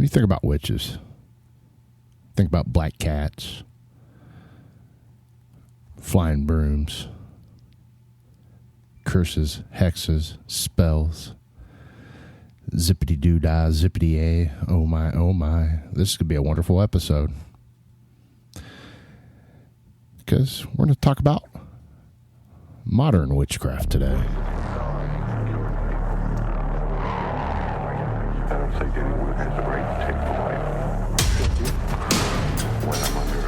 When you think about witches, think about black cats, flying brooms, curses, hexes, spells, zippity-doo-dah, zippity-a, oh my, oh my. This could be a wonderful episode. Because we're going to talk about modern witchcraft today. I don't think anyone has the right to take the life when I'm under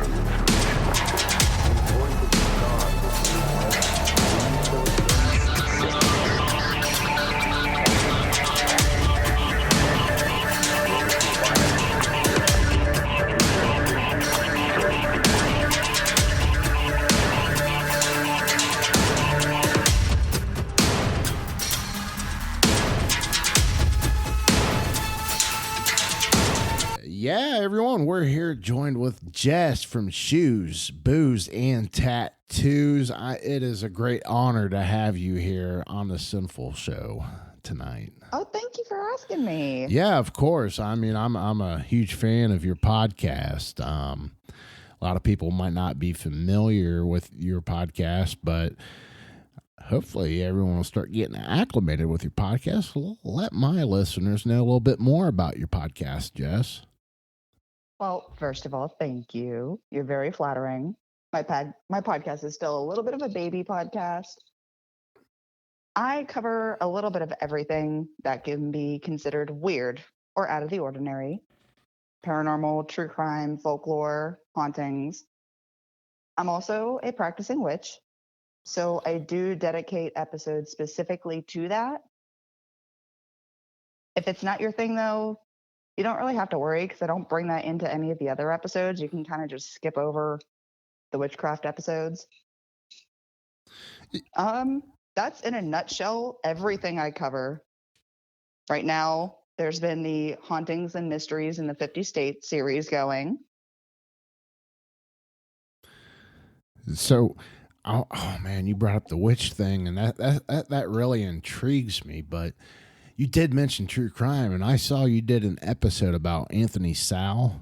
Yeah, everyone, we're here joined with Jess from Shoes, Booze, and Tattoos. It is a great honor to have you here on the Synful show tonight. Oh, thank you for asking me. Yeah, of course. I mean, I'm a huge fan of your podcast. A lot of people might not be familiar with your podcast, but hopefully everyone will start getting acclimated with your podcast. Let my listeners know a little bit more about your podcast, Jess. Well, first of all, thank you. You're very flattering. My podcast is still a little bit of a baby podcast. I cover a little bit of everything that can be considered weird or out of the ordinary. Paranormal, true crime, folklore, hauntings. I'm also a practicing witch, so I do dedicate episodes specifically to that. If it's not your thing, though, you don't really have to worry because I don't bring that into any of the other episodes. You can kind of just skip over the witchcraft episodes. That's in a nutshell everything I cover. Right now, there's been the Hauntings and Mysteries in the 50 States series going. So, oh man, you brought up the witch thing, and that really intrigues me. But you did mention true crime, and I saw you did an episode about Anthony Sal.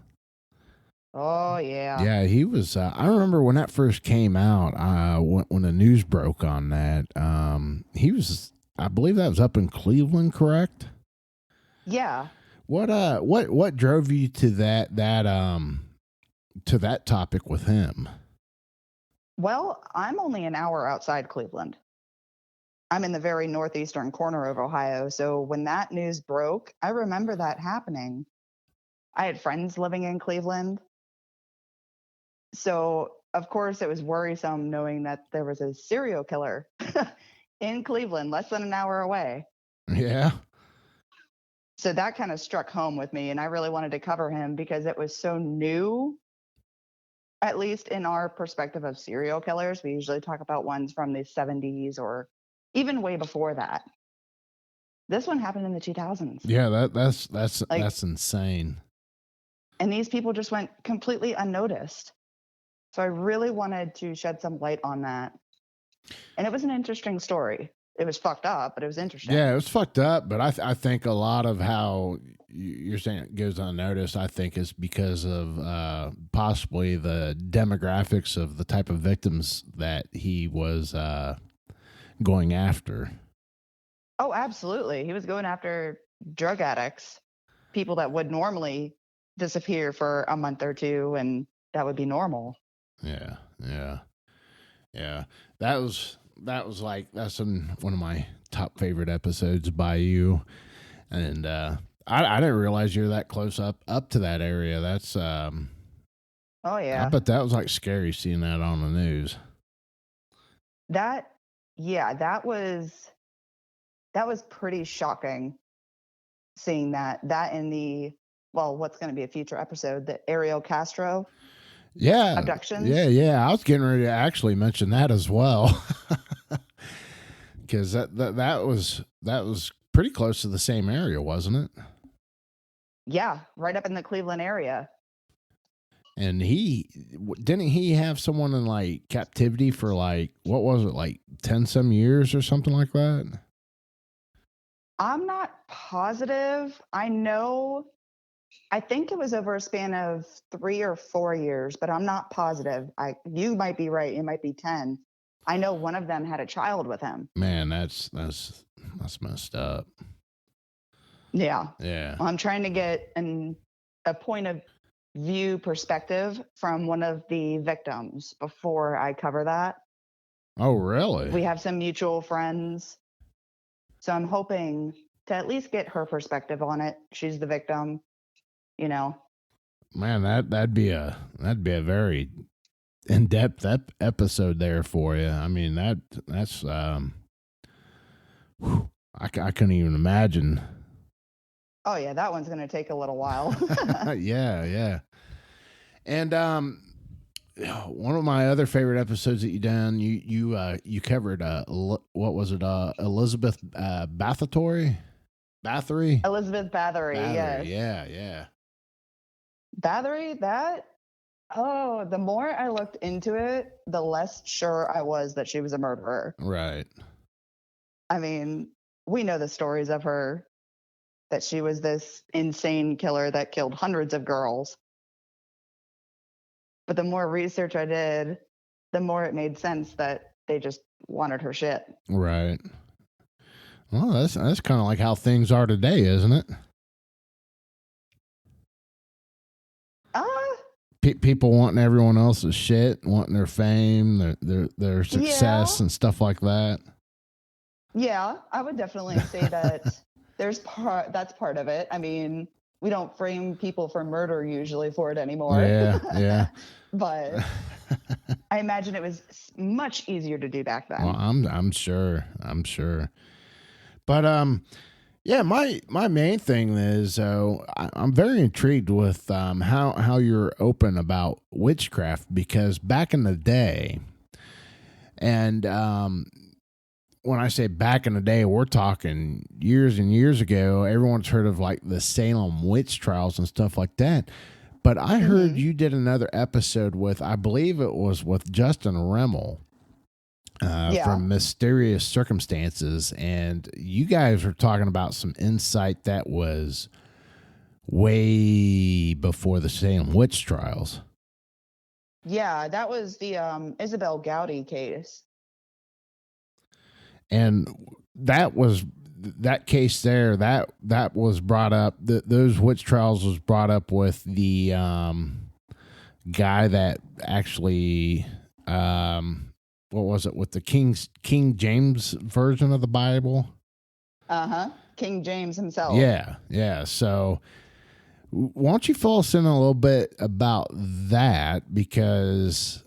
Oh, yeah. Yeah, he was. I remember when that first came out. When the news broke on that, he was. I believe that was up in Cleveland, correct? Yeah. What drove you to that topic with him? Well, I'm only an hour outside Cleveland. I'm in the very northeastern corner of Ohio. So when that news broke, I remember that happening. I had friends living in Cleveland. So, of course, it was worrisome knowing that there was a serial killer in Cleveland, less than an hour away. Yeah. So that kind of struck home with me. And I really wanted to cover him because it was so new, at least in our perspective of serial killers. We usually talk about ones from the 70s or even way before that. This one happened in the 2000s. Yeah, that's insane. And these people just went completely unnoticed. So I really wanted to shed some light on that. And it was an interesting story. It was fucked up, but it was interesting. Yeah, it was fucked up, but I think a lot of how you're saying it goes unnoticed, I think, is because of possibly the demographics of the type of victims that he was going after. Oh, absolutely. He was going after drug addicts, people that would normally disappear for a month or two, and that would be normal. Yeah. That's in one of my top favorite episodes by you, and I didn't realize you're that close up to that area. That's oh yeah. I bet that was like scary seeing that on the news. That was pretty shocking seeing that in the, well, what's going to be a future episode, the Ariel Castro abductions. Yeah. I was getting ready to actually mention that as well, because that was pretty close to the same area, wasn't it? Yeah, right up in the Cleveland area. And didn't he have someone in like captivity for like, what was it, like 10 some years or something like that? I'm not positive. I know I think it was over a span of 3 or 4 years, but I'm not positive. You might be right. It might be 10. I know one of them had a child with him. Man, that's messed up. Yeah. Yeah. Well, I'm trying to get a point of view perspective from one of the victims before I cover that. Oh, really? We have some mutual friends. So I'm hoping to at least get her perspective on it. She's the victim, you know. Man, that'd be a very in-depth episode there for you. I mean, that's I couldn't even imagine. Oh yeah, that one's going to take a little while. Yeah. And one of my other favorite episodes that you done, you covered what was it? Elizabeth Bathory? Elizabeth Bathory, yes. Yeah. Bathory, the more I looked into it, the less sure I was that she was a murderer. Right. I mean, we know the stories of her, that she was this insane killer that killed hundreds of girls. But the more research I did, the more it made sense that they just wanted her shit. Right. Well, that's kind of like how things are today, isn't it? People wanting everyone else's shit, wanting their fame, their success, and stuff like that. Yeah, I would definitely say that that's part of it. I mean, we don't frame people for murder usually for it anymore. Yeah. But I imagine it was much easier to do back then. Well, I'm sure. But yeah, my main thing is I'm very intrigued with how you're open about witchcraft, because back in the day, and when I say back in the day, we're talking years and years ago. Everyone's heard of like the Salem witch trials and stuff like that. But I heard you did another episode with, I believe it was with Justin Rimmel, from Mysterious Circumstances. And you guys were talking about some insight that was way before the Salem witch trials. Yeah, that was the Isabel Gowdy case. And that case there, that was brought up. Those witch trials was brought up with the guy that actually, what was it, with the King James version of the Bible? King James himself. Yeah. So why don't you fill us in a little bit about that, because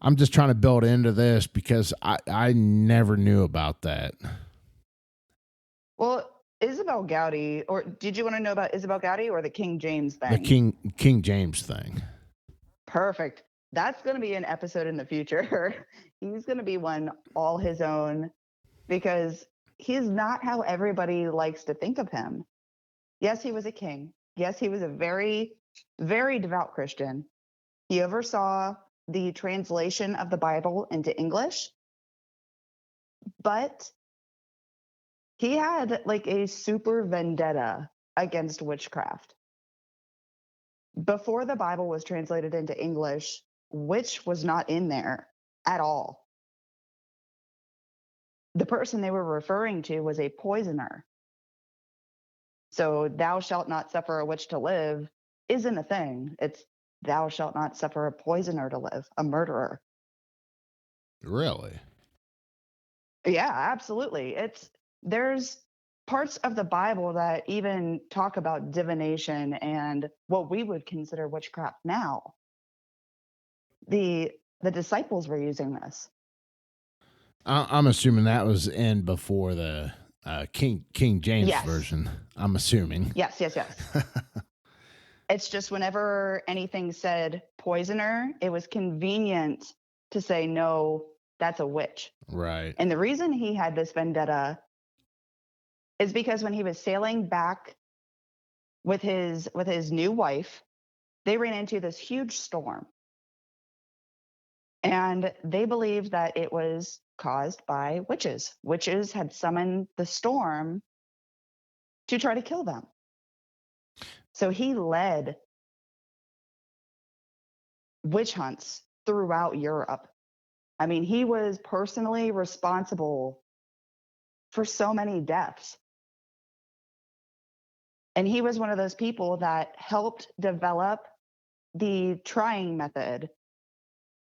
I'm just trying to build into this, because I never knew about that. Well, Isabel Gowdy, or did you want to know about Isabel Gowdy or the King James thing? The King James thing. Perfect. That's going to be an episode in the future. He's going to be one all his own, because he's not how everybody likes to think of him. Yes, he was a king. Yes, he was a very, very devout Christian. He oversaw the translation of the Bible into English, but he had like a super vendetta against witchcraft. Before the Bible was translated into English, witch was not in there at all. The person they were referring to was a poisoner. So thou shalt not suffer a witch to live isn't a thing. It's thou shalt not suffer a poisoner to live, a murderer. Really? Yeah, absolutely. There's parts of the Bible that even talk about divination and what we would consider witchcraft now. The disciples were using this. I'm assuming that was in before the King James version. I'm assuming. Yes. It's just whenever anything said poisoner, it was convenient to say, no, that's a witch. Right. And the reason he had this vendetta is because when he was sailing back with his new wife, they ran into this huge storm. And they believed that it was caused by witches. Witches had summoned the storm to try to kill them. So he led witch hunts throughout Europe. I mean, he was personally responsible for so many deaths. And he was one of those people that helped develop the trying method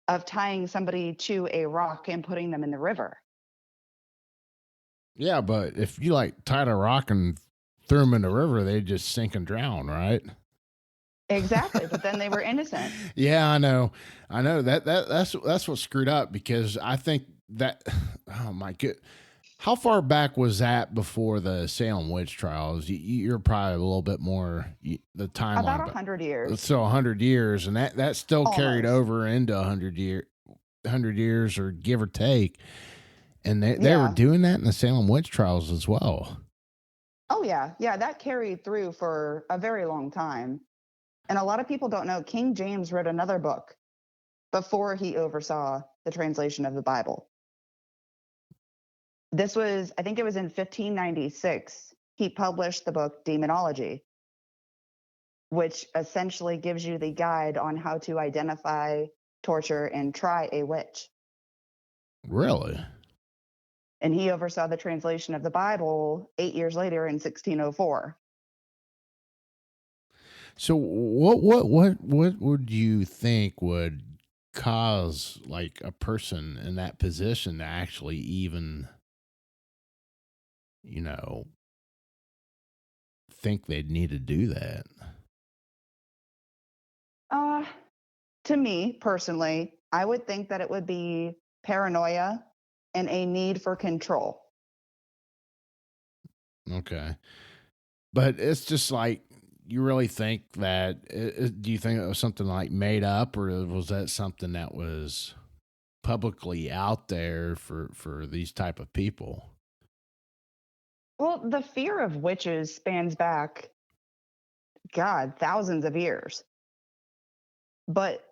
of tying somebody to a rock and putting them in the river. Yeah, but if you like tied a rock and threw them in the river, they'd just sink and drown, right? Exactly, but then they were innocent. Yeah, I know. That's what's screwed up, because I think that, oh my god, how far back was that before the Salem witch trials? You're probably a little bit more the timeline. About 100 years. So 100 years, and that still carried Almost. over into 100 years, or give or take. And they were doing that in the Salem witch trials as well. Oh yeah, that carried through for a very long time. And a lot of people don't know King James wrote another book before he oversaw the translation of the Bible. This was, I think it was in 1596, he published the book Demonology, which essentially gives you the guide on how to identify, torture, and try a witch. Really? And he oversaw the translation of the Bible 8 years later in 1604. So what would you think would cause like a person in that position to actually even, think they'd need to do that? To me personally, I would think that it would be paranoia and a need for control. Okay. But it's just like, you really think that, do you think it was something like made up, or was that something that was publicly out there for these type of people? Well, the fear of witches spans back, God, thousands of years. But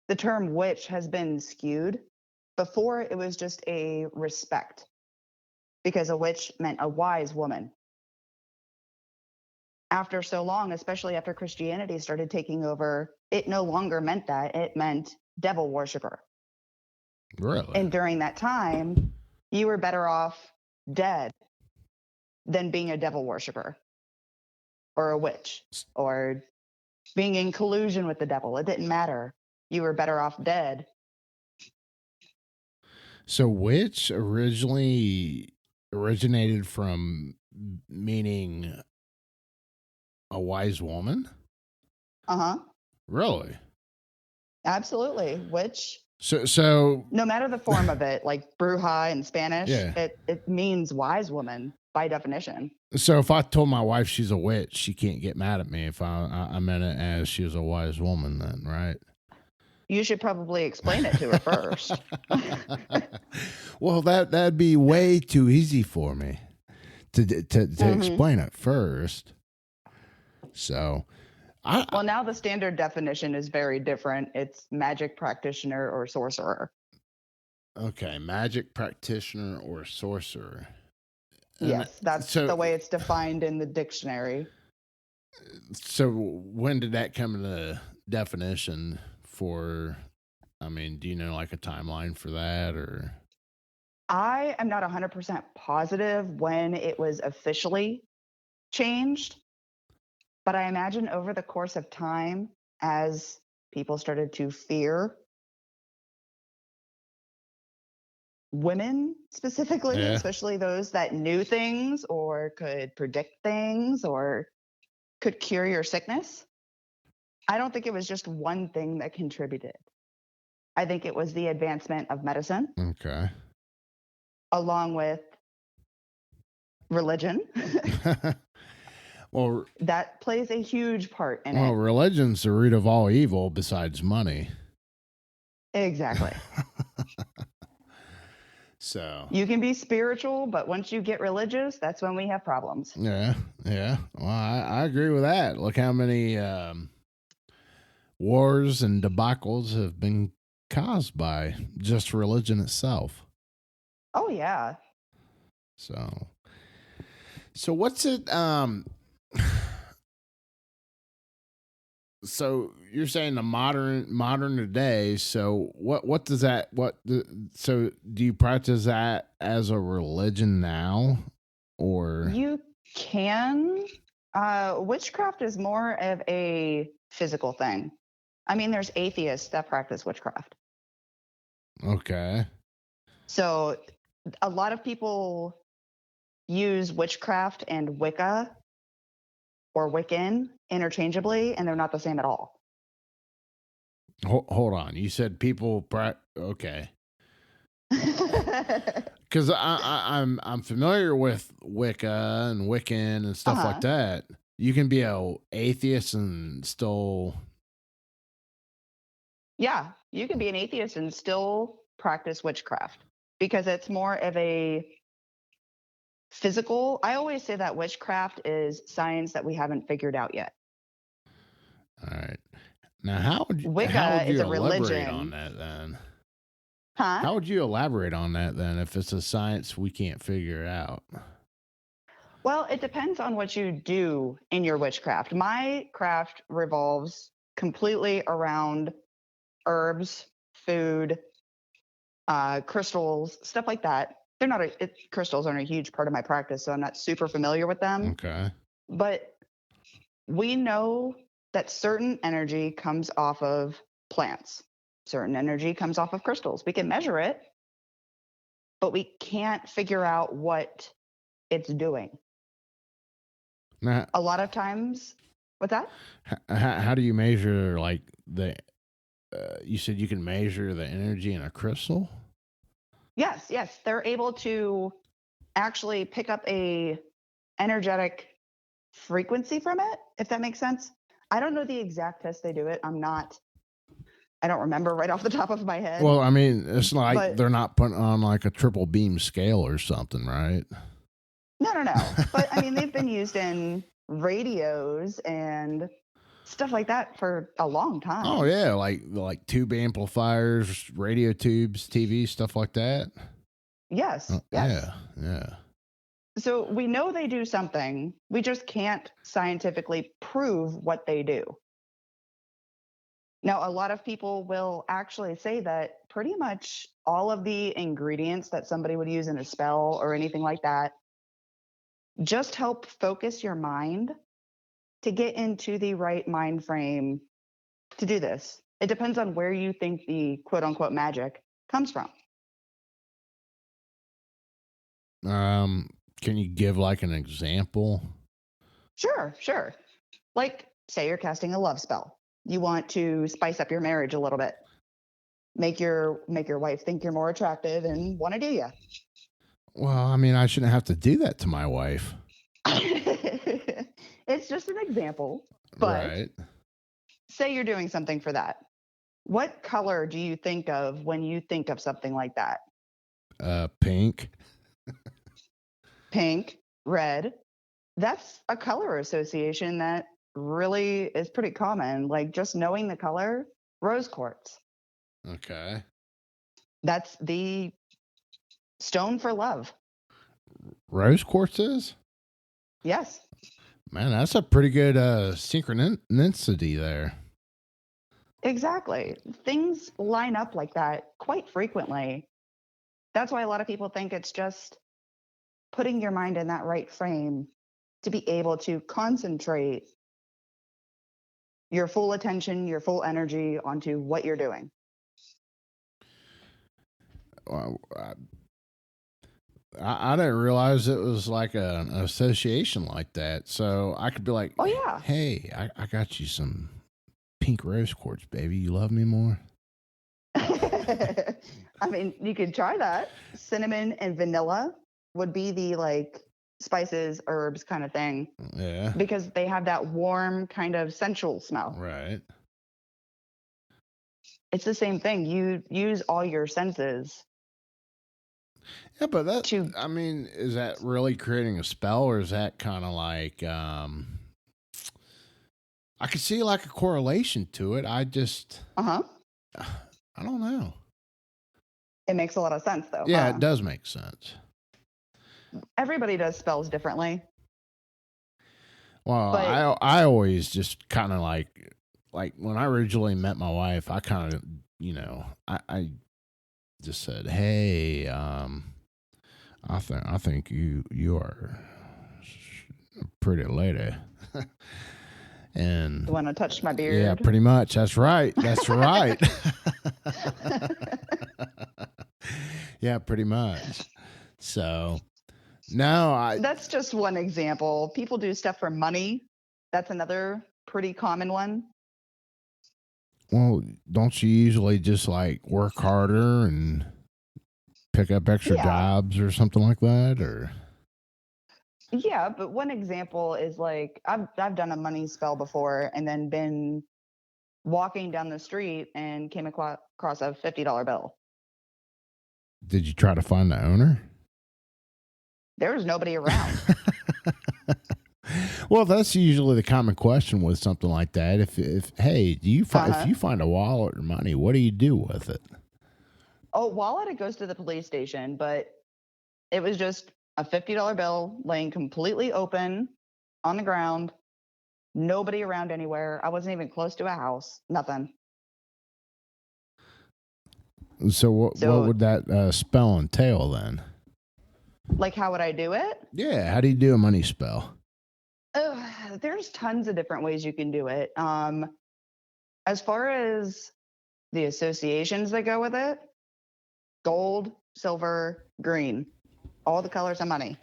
the term witch has been skewed. Before, it was just a respect, because a witch meant a wise woman. After so long, especially after Christianity started taking over, it no longer meant that. It meant devil worshiper. Really? And during that time, you were better off dead than being a devil worshiper or a witch or being in collusion with the devil. It didn't matter. You were better off dead. So witch originally originated from meaning a wise woman? Uh-huh. Really? Absolutely. Witch, So no matter the form of it, like bruja in Spanish, Yeah. it means wise woman by definition. So if I told my wife she's a witch, she can't get mad at me if I meant it as she was a wise woman then, right? You should probably explain it to her first. Well, that'd be way too easy for me to explain it first. So, Well, now the standard definition is very different. It's magic practitioner or sorcerer. Okay, magic practitioner or sorcerer. Yes, that's the way it's defined in the dictionary. So when did that come into definition for, do you know like a timeline for that, or? I am not 100% positive when it was officially changed, but I imagine over the course of time, as people started to fear women specifically, especially those that knew things or could predict things or could cure your sickness. I don't think it was just one thing that contributed. I think it was the advancement of medicine. Okay. Along with religion. Well, that plays a huge part in it. Well, religion's the root of all evil besides money. Exactly. So you can be spiritual, but once you get religious, that's when we have problems. Yeah. Well, I agree with that. Look how many wars and debacles have been caused by just religion itself. Oh yeah. So what's it So you're saying the modern today. So what does that so do you practice that as a religion now, or You can. Witchcraft is more of a physical thing. I mean, there's atheists that practice witchcraft. okay? So a lot of people use witchcraft and Wicca or Wiccan interchangeably, and they're not the same at all. Hold on. You said people okay. Because I'm familiar with Wicca and Wiccan and stuff like that. You can be a atheist and still. Yeah, you can be an atheist and still practice witchcraft because it's more of a physical. I always say that witchcraft is science that we haven't figured out yet. All right. Now, how would you is a elaborate religion. on that then? Huh? How would you elaborate on that then if it's a science we can't figure out? Well, it depends on what you do in your witchcraft. My craft revolves completely around herbs, food, crystals, stuff like that. They're not crystals aren't a huge part of my practice, so I'm not super familiar with them. Okay. But we know that certain energy comes off of plants. Certain energy comes off of crystals. We can measure it, but we can't figure out what it's doing. Now, a lot of times, what's that? How do you measure like the? You said you can measure the energy in a crystal. Yes, they're able to actually pick up a energetic frequency from it, if that makes sense. I don't know the exact test they do it. I don't remember right off the top of my head. Well, I mean, it's like they're not putting on like a triple beam scale or something, right? No. But I mean, they've been used in radios and stuff like that for a long time. Oh yeah, like tube amplifiers, radio tubes, TV, stuff like that. Yes. Yeah. So we know they do something. We just can't scientifically prove what they do. Now, a lot of people will actually say that pretty much all of the ingredients that somebody would use in a spell or anything like that just help focus your mind to get into the right mind frame to do this. It depends on where you think the quote unquote magic comes from. Can you give like an example? Sure. Like, say you're casting a love spell. You want to spice up your marriage a little bit. Make your wife think you're more attractive and want to do you. Well, I mean, I shouldn't have to do that to my wife. It's just an example. But right. Say you're doing something for that. What color do you think of when you think of something like that? Pink. Pink, red. That's a color association that really is pretty common. Like just knowing the color, rose quartz. Okay. That's the stone for love. Rose quartz is? Yes. Man, that's a pretty good synchronicity there. Exactly. Things line up like that quite frequently. That's why a lot of people think it's just putting your mind in that right frame to be able to concentrate your full attention, your full energy onto what you're doing. Well, I didn't realize it was like an association like that. So I could be like, oh, yeah. Hey, I got you some pink rose quartz, baby. You love me more? I mean, you could try that. Cinnamon and vanilla would be the like spices, herbs kind of thing. Yeah. Because they have that warm kind of sensual smell. Right. It's the same thing. You use all your senses. Yeah, but I mean, is that really creating a spell, or is that kind of like, I could see like a correlation to it. I just, I don't know. It makes a lot of sense, though. Yeah, it does make sense. Everybody does spells differently. Well, I always just kind of like like when I originally met my wife, I kind of, I just said, "Hey, I think you are a pretty lady." And You want to touch my beard? yeah, pretty much. That's right. That's right. Yeah, pretty much. So, no, That's just one example. People do stuff for money. That's another pretty common one. well, don't you usually just like work harder and pick up extra Yeah. jobs or something like that? Or Yeah, but one example is like I've done a money spell before and then been walking down the street and came across a $50 bill. did you try to find the owner? There was nobody around. Well, that's usually the common question with something like that. If hey, do you if you find a wallet or money, what do you do with it? Oh, wallet, it goes to the police station, but it was just a $50 bill laying completely open on the ground. Nobody around anywhere. I wasn't even close to a house. Nothing. So what would that spell entail then? Like, how would I do it? Yeah, how do you do a money spell? There's tons of different ways you can do it. As far as the associations that go with it, gold, silver, green, all the colors of money.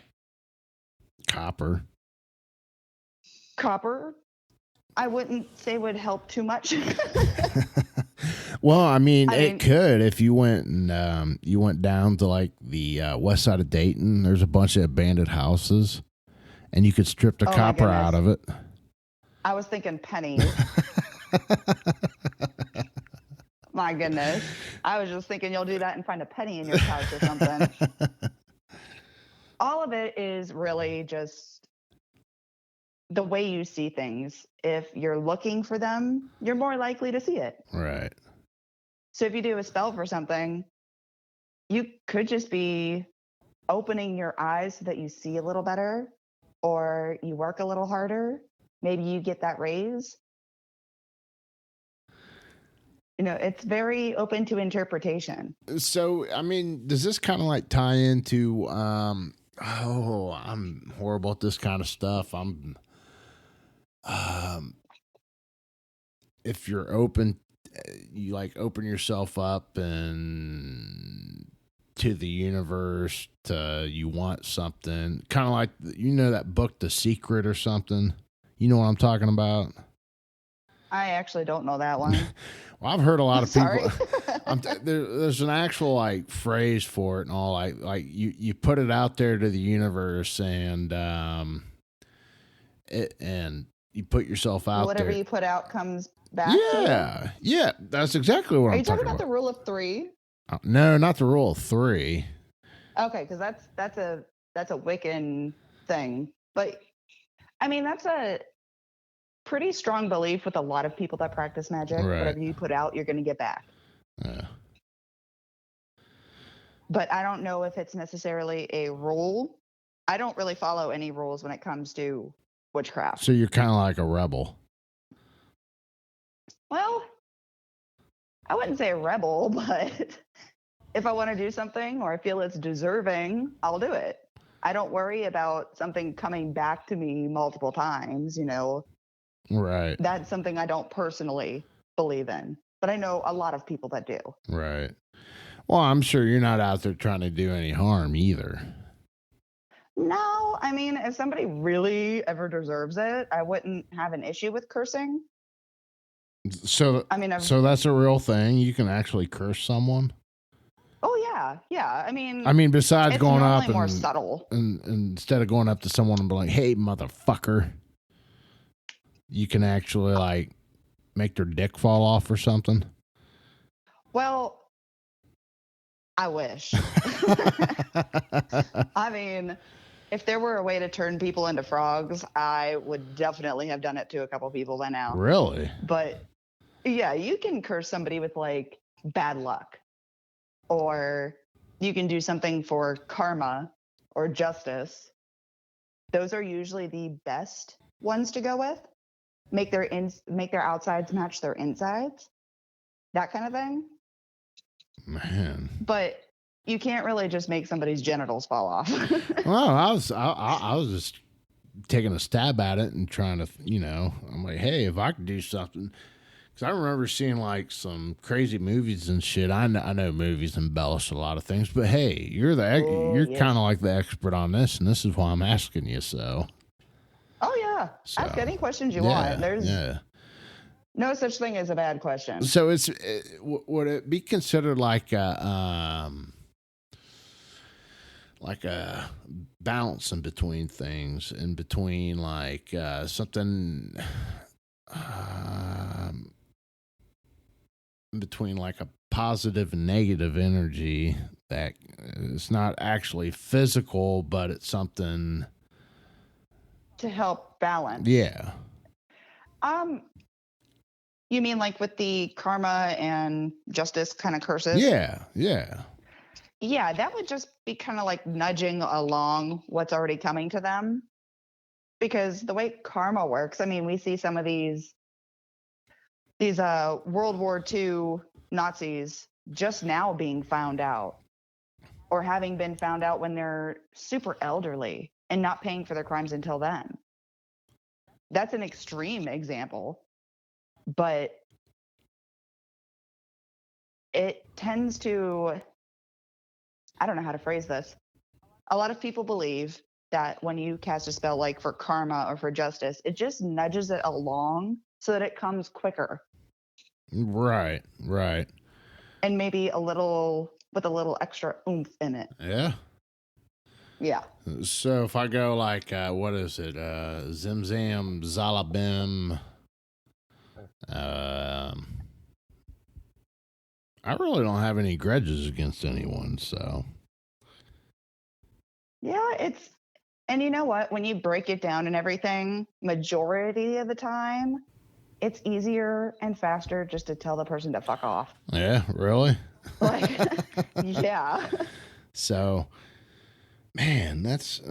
Copper. Copper, I wouldn't say would help too much. Well, I mean, it could if you went and you went down to like the west side of Dayton. There's a bunch of abandoned houses, and you could strip the copper out of it. I was thinking pennies. My goodness. I was just thinking you'll do that and find a penny in your couch or something. All of it is really just the way you see things. If you're looking for them, you're more likely to see it. Right. So if you do a spell for something, you could just be opening your eyes so that you see a little better, or you work a little harder. Maybe you get that raise. It's very open to interpretation. So, I mean, does this kind of like tie into, I'm horrible at this kind of stuff. If you're open, you like open yourself up and to the universe, you want something kind of like, that book, The Secret or something. You know what I'm talking about? I actually don't know that one. Well, I've heard a lot of people. There's an actual like phrase for it and all. Like you put it out there to the universe and you put yourself out Whatever there. You put out comes back. To you? Yeah, that's exactly what I'm talking about. Are you talking about the rule of three? No, not the rule of three. Okay, because that's a Wiccan thing, but I mean that's a pretty strong belief with a lot of people that practice magic. Right. Whatever you put out, you're going to get back. Yeah. But I don't know if it's necessarily a rule. I don't really follow any rules when it comes to witchcraft. So you're kind of like a rebel. Well, I wouldn't say a rebel, but if I want to do something or I feel it's deserving, I'll do it. I don't worry about something coming back to me multiple times, Right. That's something I don't personally believe in, but I know a lot of people that do. Right. Well, I'm sure you're not out there trying to do any harm either. No, I mean, if somebody really ever deserves it, I wouldn't have an issue with cursing. So, so that's a real thing. You can actually curse someone. Oh yeah. I mean, besides going up and more subtle, and instead of going up to someone and be like, "Hey, motherfucker," you can actually like make their dick fall off or something. Well, I wish. I mean, if there were a way to turn people into frogs, I would definitely have done it to a couple people by now. Really? But yeah, you can curse somebody with like bad luck, or you can do something for karma or justice. Those are usually the best ones to go with. make their outsides match their insides, that kind of thing. Man. But you can't really just make somebody's genitals fall off. Well, I was just taking a stab at it and trying to, I'm like, hey, if I could do something. Because I remember seeing like some crazy movies and shit. I know movies embellish a lot of things, but hey, you're kind of like the expert on this, and this is why I'm asking you. So. Oh yeah, ask any questions you want. There's no such thing as a bad question. So would it be considered like a balance in between things, in between like something in between like a positive and negative energy that it's not actually physical, but it's something to help balance? Yeah. You mean like with the karma and justice kind of curses? Yeah. Yeah, that would just be kind of like nudging along what's already coming to them. Because the way karma works, I mean, we see some of these World War II Nazis just now being found out, or having been found out when they're super elderly and not paying for their crimes until then. That's an extreme example, but it tends to, I don't know how to phrase this. A lot of people believe that when you cast a spell like for karma or for justice, it just nudges it along so that it comes quicker. Right. And maybe with a little extra oomph in it. Yeah. Yeah. So if I go like, what is it? Zim Zam Zalabim. I really don't have any grudges against anyone, so. Yeah, and you know what? When you break it down and everything, majority of the time, it's easier and faster just to tell the person to fuck off. Yeah, really? Like, yeah. So, man, that's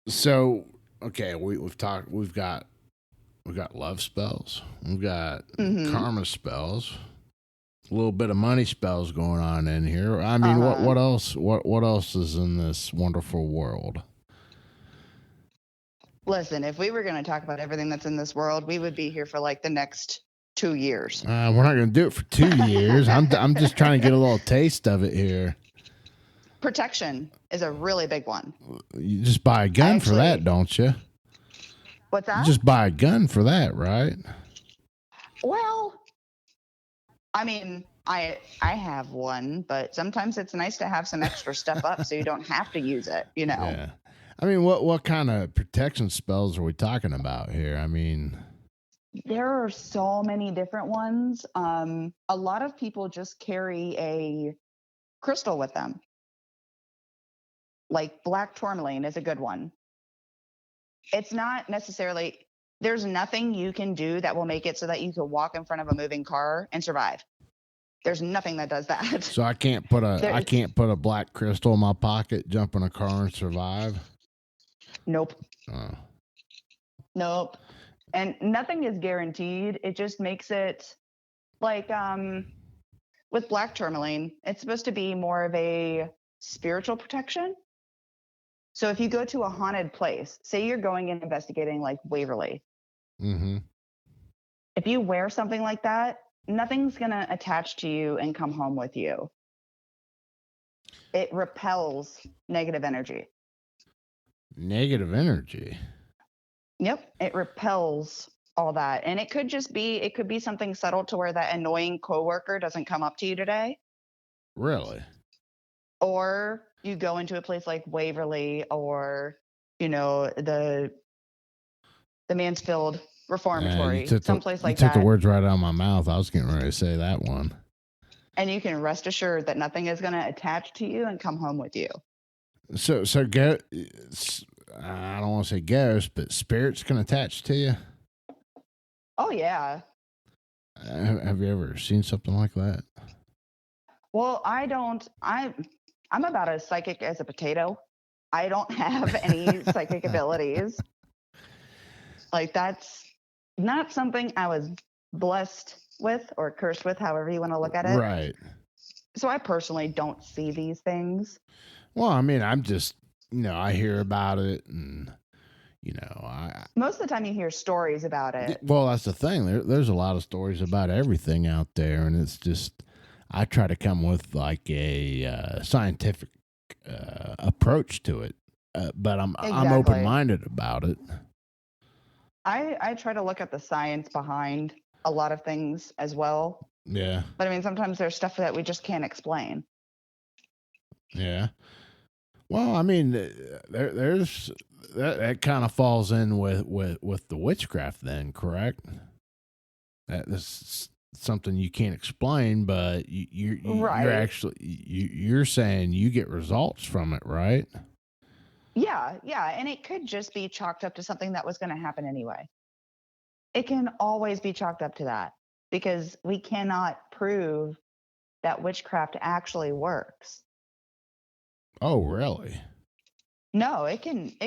so okay. We've got love spells. We've got karma spells. A little bit of money spells going on in here. I mean, what else? What else is in this wonderful world? Listen, if we were going to talk about everything that's in this world, we would be here for like the next 2 years. We're not going to do it for 2 years. I'm just trying to get a little taste of it here. Protection is a really big one. You just buy a gun for that, don't you? What's that? You just buy a gun for that, right? Well, I mean, I have one, but sometimes it's nice to have some extra stuff up so you don't have to use it, Yeah. I mean, what kind of protection spells are we talking about here? I mean, there are so many different ones. A lot of people just carry a crystal with them. Like black tourmaline is a good one. It's not necessarily, there's nothing you can do that will make it so that you can walk in front of a moving car and survive. There's nothing that does that. So I can't put a black crystal in my pocket, jump in a car and survive? Nope. Nope. And nothing is guaranteed. It just makes it like with black tourmaline, it's supposed to be more of a spiritual protection. So if you go to a haunted place, say you're going and investigating like Waverly. Mm-hmm. If you wear something like that, nothing's going to attach to you and come home with you. It repels negative energy. Negative energy? Yep. It repels all that. And it could be something subtle to where that annoying coworker doesn't come up to you today. Really? Or you go into a place like Waverly or, the Mansfield Reformatory, someplace like that. You took the words right out of my mouth. I was getting ready to say that one. And you can rest assured that nothing is going to attach to you and come home with you. So I don't want to say ghosts, but spirits can attach to you? Oh, yeah. Have you ever seen something like that? Well, I'm about as psychic as a potato. I don't have any psychic abilities. Like not something I was blessed with or cursed with, however you want to look at it. Right. So I personally don't see these things. Well, I mean, I'm just, I hear about it, and I Most of the time you hear stories about it. well, that's the thing. There's a lot of stories about everything out there, and it's just I try to come with like a scientific approach to it, but I'm Exactly. open minded about it. I try to look at the science behind a lot of things as well. Yeah. But I mean, sometimes there's stuff that we just can't explain. Yeah. Well, I mean, there's that kind of falls in with the witchcraft, then, correct? That's something you can't explain, but Right. you're actually you're saying you get results from it, right? Yeah, and it could just be chalked up to something that was going to happen anyway. It can always be chalked up to that because we cannot prove that witchcraft actually works. Oh, really? No, it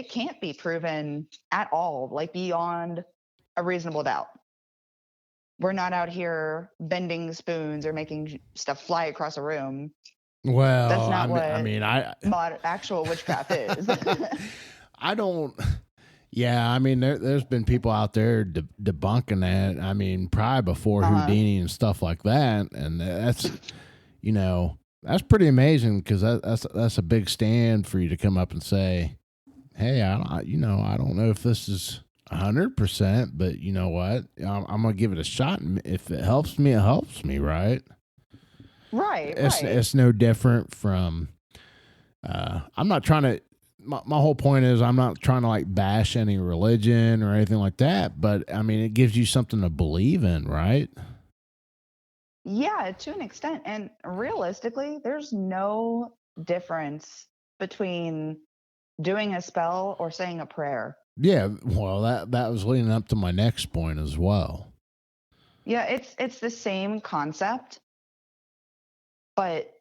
can't be proven at all, like beyond a reasonable doubt. We're not out here bending spoons or making stuff fly across a room. Well, That's not actual witchcraft is. I don't. Yeah, I mean, there's been people out there debunking that. I mean, probably before Houdini and stuff like that, and that's that's pretty amazing because that's a big stand for you to come up and say, "Hey, I don't know if this is 100%, but you know what? I'm gonna give it a shot, and if it helps me, it helps me, right?" Right. It's no different from. I'm not trying to. My whole point is I'm not trying to like bash any religion or anything like that, but I mean it gives you something to believe in, right? Yeah, to an extent. And realistically, there's no difference between doing a spell or saying a prayer. Yeah, well that was leading up to my next point as well. Yeah, it's the same concept, but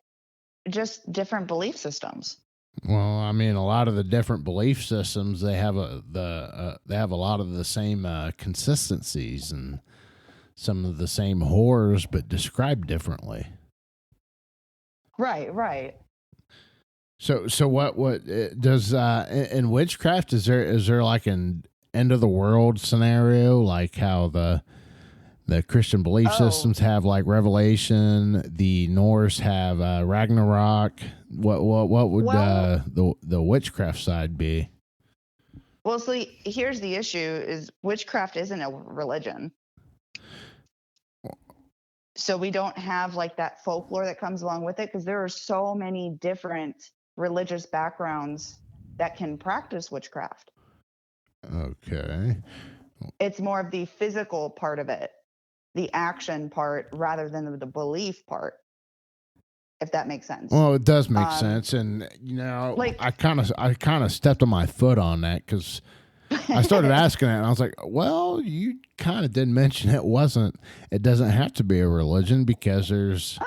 just different belief systems. Well, I mean, a lot of the different belief systems they have they have a lot of the same consistencies and some of the same horrors, but described differently. Right. So what does in witchcraft is there like an end of the world scenario like how the Christian belief systems have like Revelation, the Norse have Ragnarok. What would the witchcraft side be? Well, see, here's the issue: is witchcraft isn't a religion, so we don't have like that folklore that comes along with it because there are so many different religious backgrounds that can practice witchcraft. Okay. It's more of the physical part of it, the action part, rather than the belief part, if that makes sense. Well, it does make sense, and like I kind of stepped on my foot on that because I started asking it, and I was like, "Well, you kind of did mention it doesn't have to be a religion because there's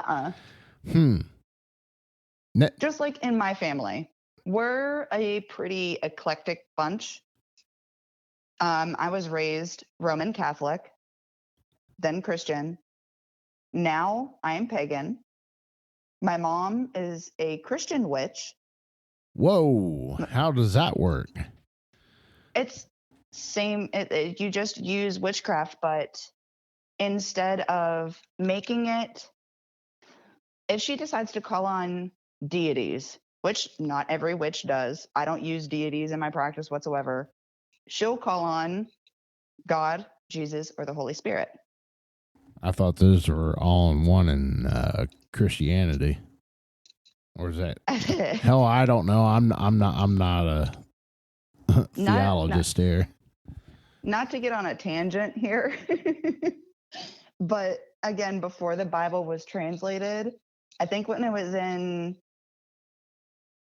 just like in my family, we're a pretty eclectic bunch. I was raised Roman Catholic, then Christian. Now I am pagan. My mom is a Christian witch. Whoa, how does that work? It's same. You just use witchcraft, but instead of making it, if she decides to call on deities, which not every witch does, I don't use deities in my practice whatsoever. She'll call on God, Jesus, or the Holy Spirit. I thought those were all in one in Christianity, or is that? Hell, I don't know. I'm not a theologist here. Not to get on a tangent here, but again, before the Bible was translated, I think when it was in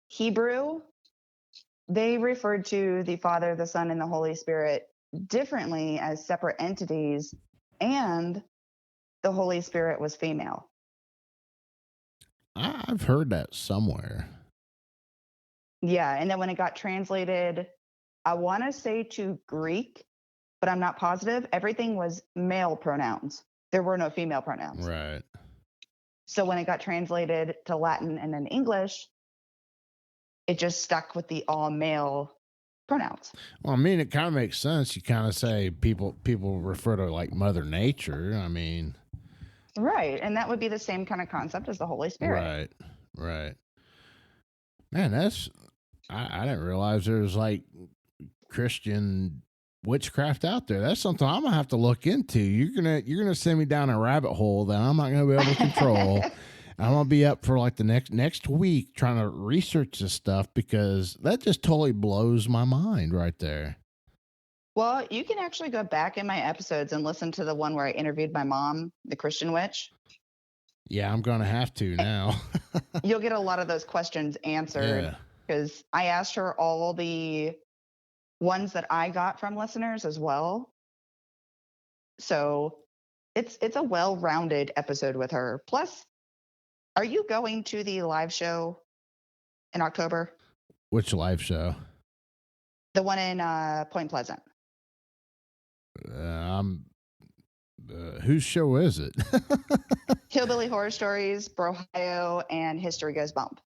Hebrew, they referred to the Father, the Son, and the Holy Spirit differently as separate entities, and the Holy Spirit was female. I've heard that somewhere. Yeah, and then when it got translated, I want to say to Greek, but I'm not positive. Everything was male pronouns. There were no female pronouns. Right. So when it got translated to Latin and then English, it just stuck with the all male pronouns. Well, I mean, it kind of makes sense. You kind of say people refer to like Mother Nature. I mean, Right. And that would be the same kind of concept as the Holy Spirit. right, right. Man, I didn't realize there was like Christian witchcraft out there. That's something I'm gonna have to look into. You're gonna send me down a rabbit hole that I'm not gonna be able to control. I'm gonna be up for like the next week trying to research this stuff because that just totally blows my mind right there. Well, you can actually go back in my episodes and listen to the one where I interviewed my mom, the Christian witch. Yeah, I'm gonna have to now. You'll get a lot of those questions answered because I asked her all the ones that I got from listeners as well. So it's a well-rounded episode with her. Plus, are you going to the live show in October? Which live show? The one in Point Pleasant. Whose show is it? Hillbilly Horror Stories, Brohio, and History Goes Bump.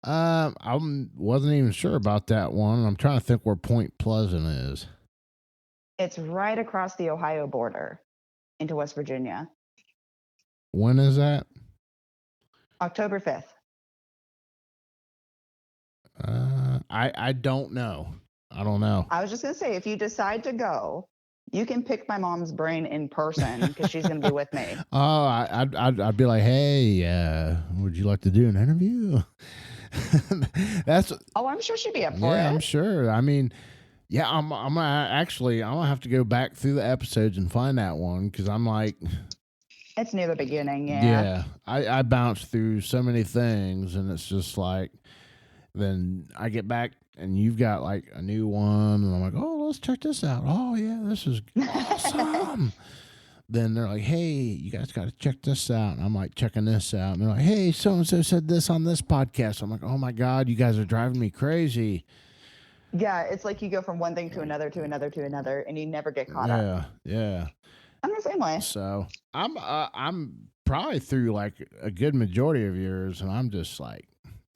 I wasn't even sure about that one. I'm trying to think where Point Pleasant is. It's right across the Ohio border into West Virginia. When is that? October 5th. I don't know. I don't know. I was just going to say, if you decide to go, you can pick my mom's brain in person because she's going to be with me. Oh, I'd be like, hey, would you like to do an interview? I'm sure she'd be up for it. Yeah, I'm sure. I mean, yeah, I'm gonna have to go back through the episodes and find that one because I'm like, it's near the beginning. Yeah, I bounce through so many things, and it's just like, then I get back and you've got like a new one, and I'm like, oh, let's check this out. Oh yeah, this is awesome. Then they're like, hey, you guys got to check this out. And I'm like, checking this out. And they're like, hey, so-and-so said this on this podcast. I'm like, oh, my God, you guys are driving me crazy. Yeah, it's like you go from one thing to another, to another, to another, and you never get caught up. Yeah. I'm the same way. So I'm probably through like a good majority of yours, and I'm just like,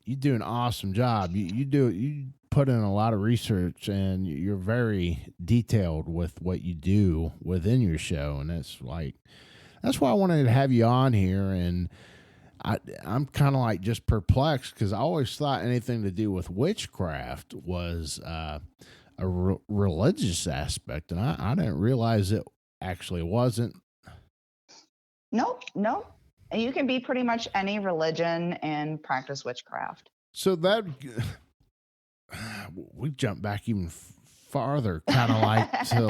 you do an awesome job. You put in a lot of research, and you're very detailed with what you do within your show, and that's why I wanted to have you on here. And I'm kind of like just perplexed because I always thought anything to do with witchcraft was a religious aspect, and I didn't realize it actually wasn't. Nope. And you can be pretty much any religion and practice witchcraft. So that we jump back even farther, kind of like to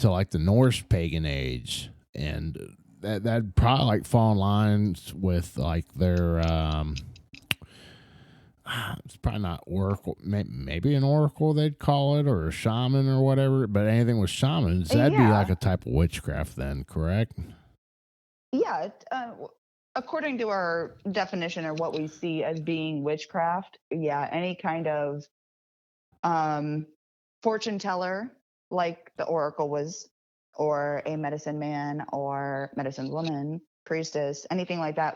like the Norse pagan age, and that'd probably like fall in lines with like their it's probably not oracle, maybe an oracle they'd call it, or a shaman or whatever. But anything with shamans, that'd be like a type of witchcraft, then, correct? Yeah. According to our definition or what we see as being witchcraft, yeah, any kind of fortune teller, like the oracle was, or a medicine man or medicine woman, priestess, anything like that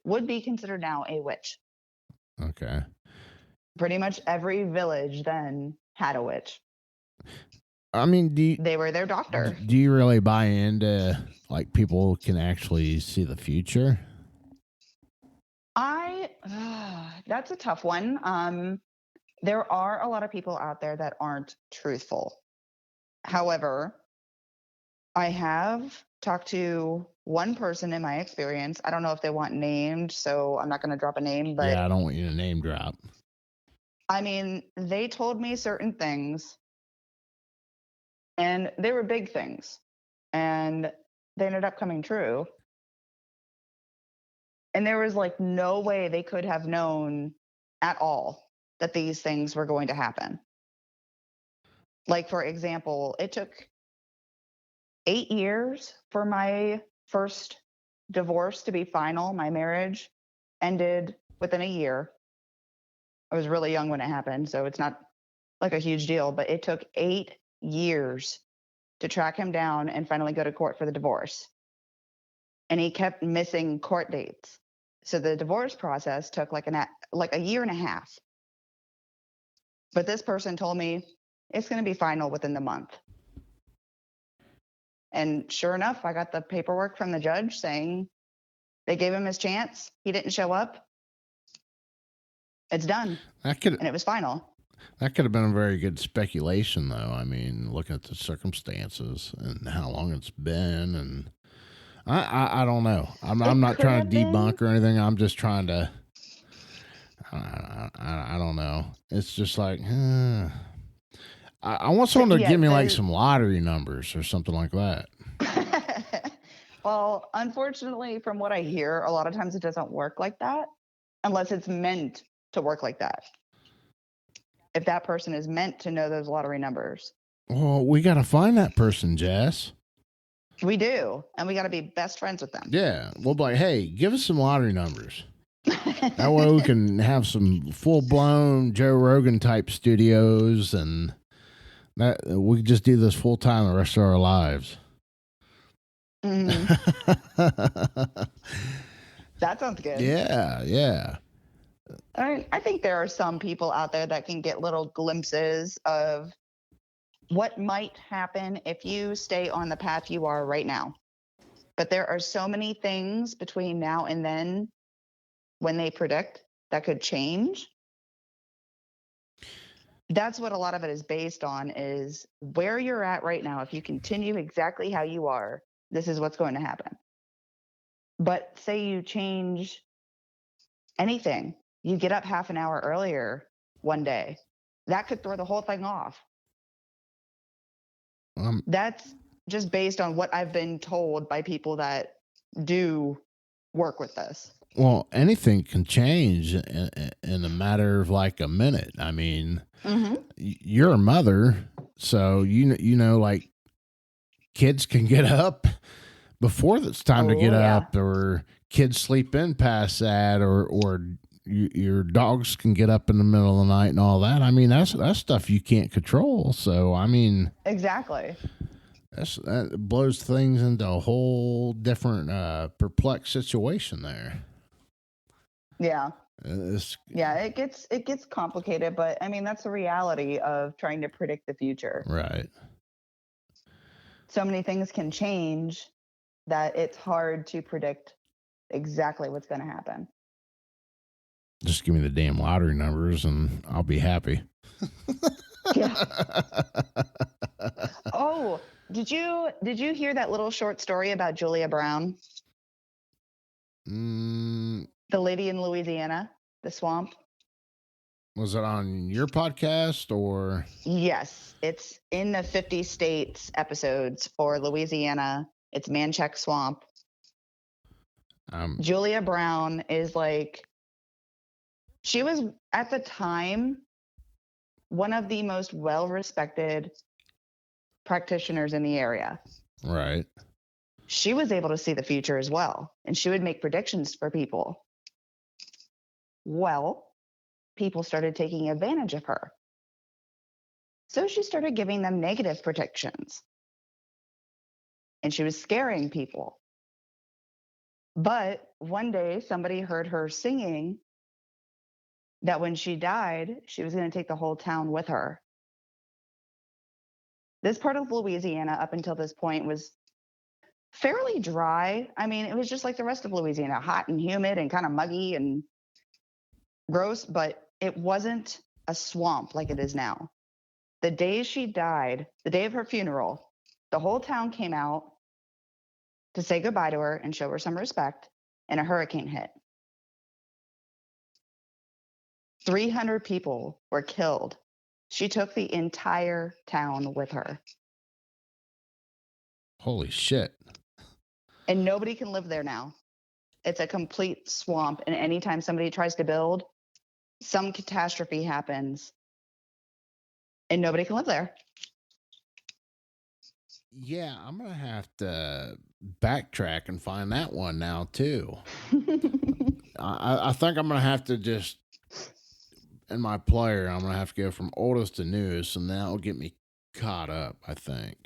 would be considered now a witch. Okay. Pretty much every village then had a witch. I mean, they were their doctor. Do you really buy into like people can actually see the future? That's a tough one. There are a lot of people out there that aren't truthful. However, I have talked to one person in my experience. I don't know if they want named, so I'm not going to drop a name, but yeah, I don't want you to name drop. I mean, they told me certain things, and they were big things, and they ended up coming true. And there was like no way they could have known at all that these things were going to happen. Like, for example, it took 8 years for my first divorce to be final. My marriage ended within a year. I was really young when it happened, so it's not like a huge deal, but it took 8 years to track him down and finally go to court for the divorce. And he kept missing court dates. So the divorce process took like a year and a half. But this person told me it's going to be final within the month. And sure enough, I got the paperwork from the judge saying they gave him his chance. He didn't show up. It's done. And it was final. That could have been a very good speculation, though. I mean, looking at the circumstances and how long it's been, and I don't know. I'm not trying to debunk or anything. I'm just trying to. I don't know. It's just like I want someone to give me like some lottery numbers or something like that. Well, unfortunately, from what I hear, a lot of times it doesn't work like that unless it's meant to work like that. If that person is meant to know those lottery numbers. Well, we got to find that person, Jess. We do. And we got to be best friends with them. Yeah. We'll be like, hey, give us some lottery numbers. That way we can have some full-blown Joe Rogan type studios, and that we can just do this full-time the rest of our lives. Mm-hmm. That sounds good. Yeah. I think there are some people out there that can get little glimpses of what might happen if you stay on the path you are right now. But there are so many things between now and then when they predict that could change. That's what a lot of it is based on, is where you're at right now. If you continue exactly how you are, this is what's going to happen. But say you change anything, you get up half an hour earlier one day, that could throw the whole thing off. That's just based on what I've been told by people that do work with this. Well, anything can change in a matter of like a minute. I mean, you're a mother, so you know, like kids can get up before it's time to get up, or kids sleep in past that, or your dogs can get up in the middle of the night and all that. I mean, that's stuff you can't control. So, I mean, exactly. That blows things into a whole different perplexed situation there. Yeah. It gets complicated, but I mean, that's the reality of trying to predict the future. Right. So many things can change that it's hard to predict exactly what's going to happen. Just give me the damn lottery numbers and I'll be happy. Yeah. Oh, did you hear that little short story about Julia Brown? The lady in Louisiana, the swamp. Was it on your podcast or? Yes, it's in the 50 states episodes for Louisiana. It's Manchac Swamp. Julia Brown is like, she was at the time one of the most well-respected practitioners in the area. Right. She was able to see the future as well, and she would make predictions for people. Well, people started taking advantage of her. So she started giving them negative predictions. And she was scaring people. But one day, somebody heard her singing that when she died, she was going to take the whole town with her. This part of Louisiana, up until this point, was fairly dry. I mean, it was just like the rest of Louisiana, hot and humid and kind of muggy and gross, but it wasn't a swamp like it is now. The day she died, the day of her funeral, the whole town came out to say goodbye to her and show her some respect, and a hurricane hit. 300 people were killed. She took the entire town with her. Holy shit. And nobody can live there now. It's a complete swamp, and anytime somebody tries to build, some catastrophe happens, and nobody can live there. Yeah, I'm going to have to backtrack and find that one now, too. I think I'm going to have to just in my player, I'm gonna have to go from oldest to newest, and that'll get me caught up, I think,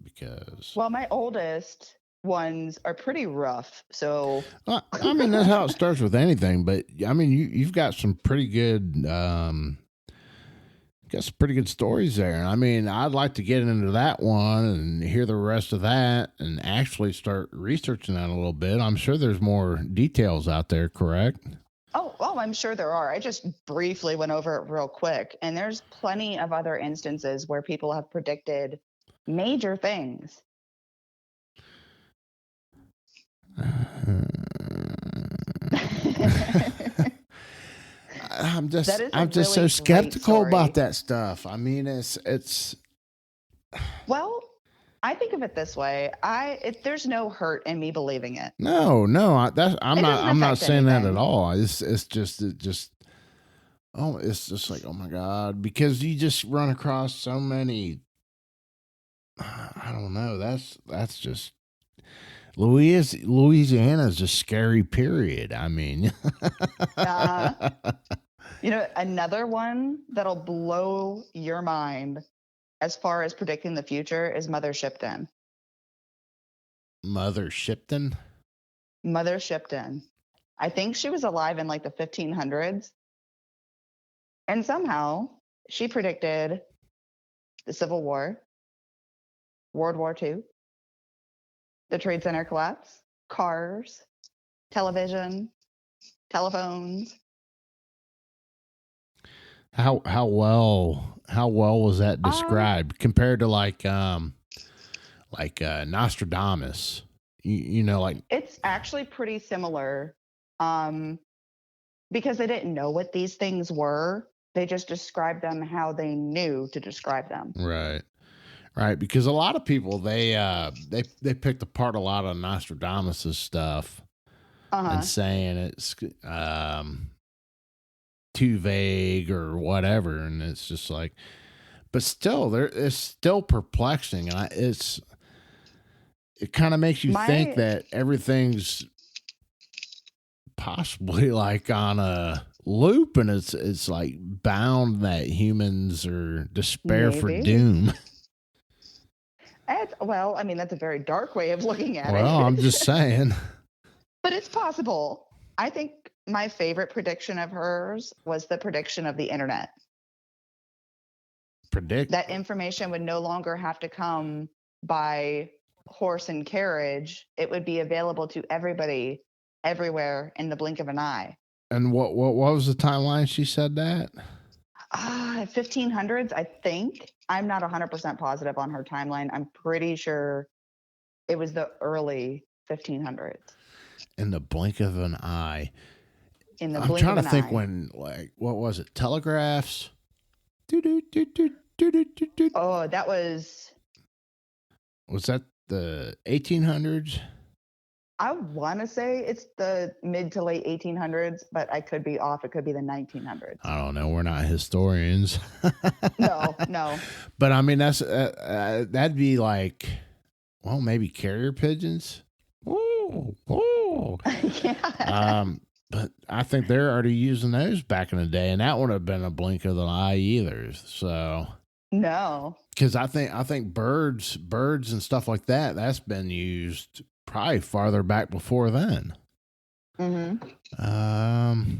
because Well, my oldest ones are pretty rough. So, I mean that's how it starts with anything. But I mean, you've got some pretty good. Got some pretty good stories there. I mean, I'd like to get into that one and hear the rest of that and actually start researching that a little bit. I'm sure there's more details out there, correct? oh, I'm sure there are. I just briefly went over it real quick. And there's plenty of other instances where people have predicted major things. I'm just really so great skeptical about story. that stuff. I mean, it's Well, I think of it this way. There's no hurt in me believing it. no, I'm It not doesn't I'm not affect saying that at anything. all. It's just it's just like, oh my God, because you just run across so many. I don't know. That's just Louisiana is a scary period. I mean, Uh, another one that'll blow your mind as far as predicting the future is Mother Shipton. Mother Shipton. Mother Shipton. I think she was alive in like the 1500s. And somehow she predicted the Civil War, World War II, the Trade Center collapse, cars, television, telephones. How well was that described compared to like Nostradamus? You know, like It's actually pretty similar, because they didn't know what these things were. They just described them how they knew to describe them. right, because a lot of people they picked apart a lot of Nostradamus's stuff and saying it's too vague or whatever, and it's just like, but still, it's still perplexing, and it kind of makes you think that everything's possibly like on a loop, and it's like bound that humans are despair for doom. Well, I mean, that's a very dark way of looking at it. Well, I'm just saying. But it's possible. I think my favorite prediction of hers was the prediction of the internet. That information would no longer have to come by horse and carriage. It would be available to everybody, everywhere, in the blink of an eye. And what was the timeline she said that? 1500s, I think. I'm not 100% positive on her timeline. I'm pretty sure it was the early 1500s. In the blink of an eye. In the blink of an eye. I'm trying to think when, like, what was it? Telegraphs? Oh, that was... Was that the 1800s? I want to say it's the mid to late 1800s, but I could be off. It could be the 1900s. I don't know. We're not historians. No. But I mean, that'd be like, well, maybe carrier pigeons. Oh. Yeah. But I think they're already using those back in the day, and that wouldn't have been a blink of the eye either. So no, because I think birds and stuff like that's been used probably farther back before then. Mm-hmm.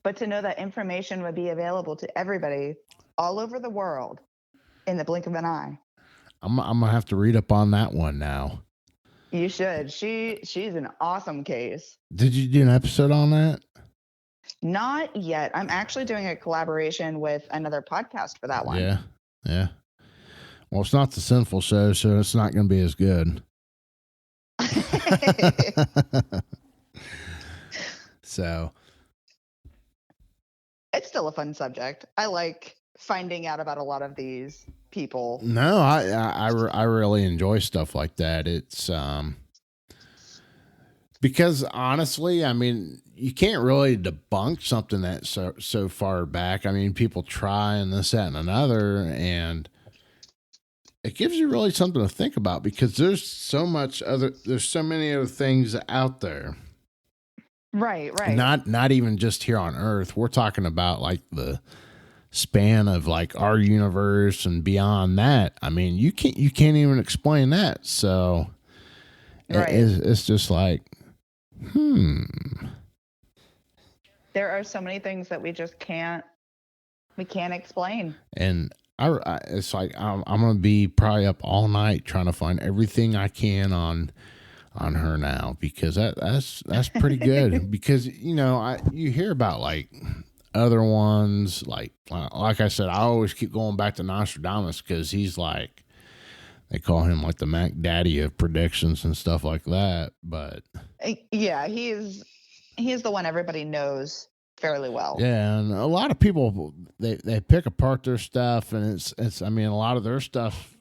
But to know that information would be available to everybody all over the world in the blink of an eye. I'm gonna have to read up on that one now. You should. She's an awesome case. Did you do an episode on that? Not yet. I'm actually doing a collaboration with another podcast for that one. Yeah. Well, it's not the Synful show, so it's not going to be as good. So it's still a fun subject. I like finding out about a lot of these people. No, I really enjoy stuff like that. It's because honestly, I mean, you can't really debunk something that's so far back. I mean, people try and this, that, and another, and it gives you really something to think about because there's so many other things out there Right. Not even just here on Earth. We're talking about like the span of like our universe and beyond that. I mean, you can't even explain that. So Right. it's just like, There are so many things that we just can't explain. And it's like I'm gonna be probably up all night trying to find everything I can on her now, because that's pretty good. Because you hear about like other ones, like I said, I always keep going back to Nostradamus, because he's like, they call him like the Mac Daddy of predictions and stuff like that. But yeah, he's the one everybody knows fairly well. Yeah, and a lot of people, they pick apart their stuff, and it's I mean, a lot of their stuff,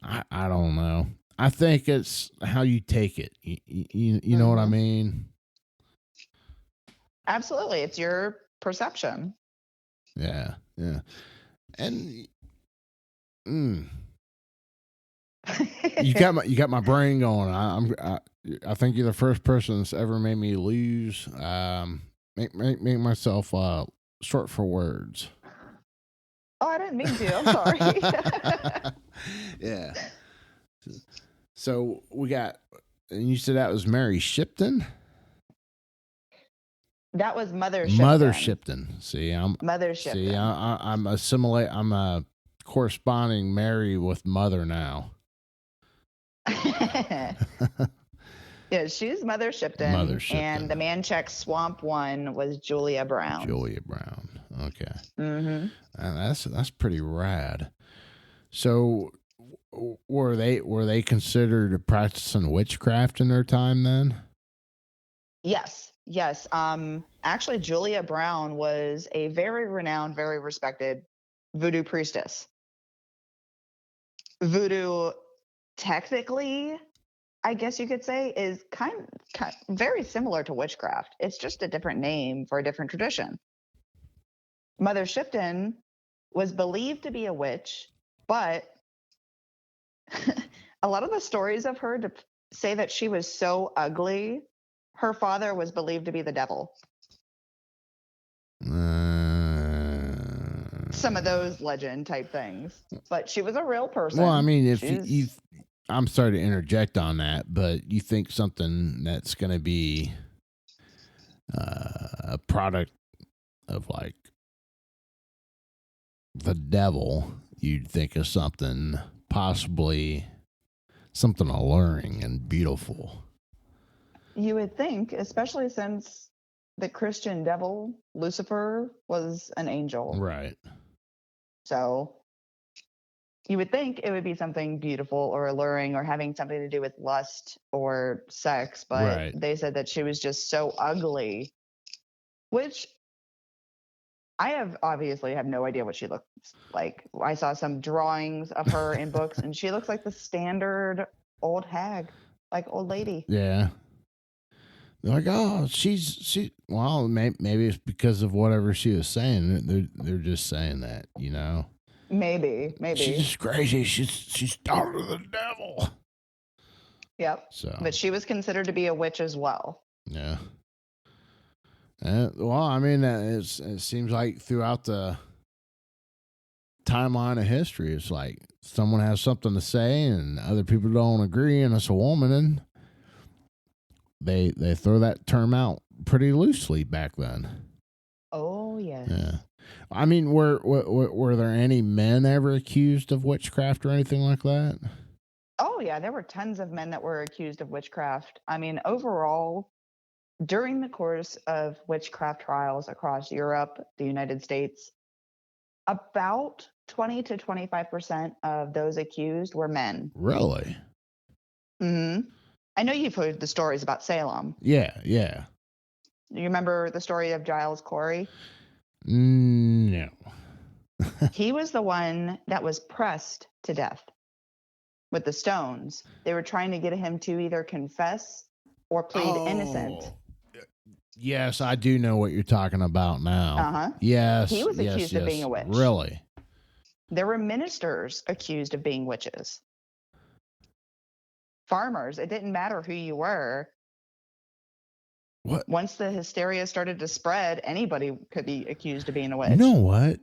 I don't know. I think it's how you take it. You know what I mean? Absolutely, it's your perception. Yeah, and you got my brain going. I think you're the first person that's ever made me lose. Make myself short for words. Oh, I didn't mean to. I'm sorry. Yeah. So we got, and you said that was Mary Shipton? That was Mother Shipton. Mother Shipton. See, Mother Shipton. See, I'm a corresponding Mary with Mother now. Yeah, she's Mother Shipton. Mother Shipton. And the Manchac Swamp one was Julia Brown. Julia Brown. Okay. Mm-hmm. And that's pretty rad. So were they considered practicing witchcraft in their time then? Yes. Actually, Julia Brown was a very renowned, very respected voodoo priestess. Voodoo, technically, I guess you could say, is kind very similar to witchcraft. It's just a different name for a different tradition. Mother Shipton was believed to be a witch, but a lot of the stories of her say that she was so ugly, her father was believed to be the devil. Some of those legend type things, but she was a real person. Well, I mean, if you I'm sorry to interject on that, but you think something that's going to be a product of like the devil, you'd think of something possibly something alluring and beautiful. You would think, especially since the Christian devil, Lucifer, was an angel. Right. So you would think it would be something beautiful or alluring or having something to do with lust or sex, but They said that she was just so ugly, which I obviously have no idea what she looks like. I saw some drawings of her in books, and she looks like the standard old hag, like old lady. Yeah. They're like, oh, she. Well, maybe it's because of whatever she was saying. They're just saying that, Maybe. She's just crazy. She's daughter of the devil. Yep. So, but she was considered to be a witch as well. Yeah. Well, I mean, it seems like throughout the timeline of history, it's like someone has something to say and other people don't agree, and it's a woman, and they throw that term out pretty loosely back then. Oh, yes. Yeah. I mean, were there any men ever accused of witchcraft or anything like that? Oh, yeah. There were tons of men that were accused of witchcraft. I mean, overall, during the course of witchcraft trials across Europe, the United States, about 20 to 25% of those accused were men. Really? Mm-hmm. I know you've heard the stories about Salem. Yeah. You remember the story of Giles Corey? No. He was the one that was pressed to death with the stones. They were trying to get him to either confess or plead innocent. Yes, I do know what you're talking about now. Uh-huh. Yes. He was accused of being a witch. Really? There were ministers accused of being witches. Farmers, it didn't matter who you were. What? Once the hysteria started to spread, anybody could be accused of being a witch. You know what?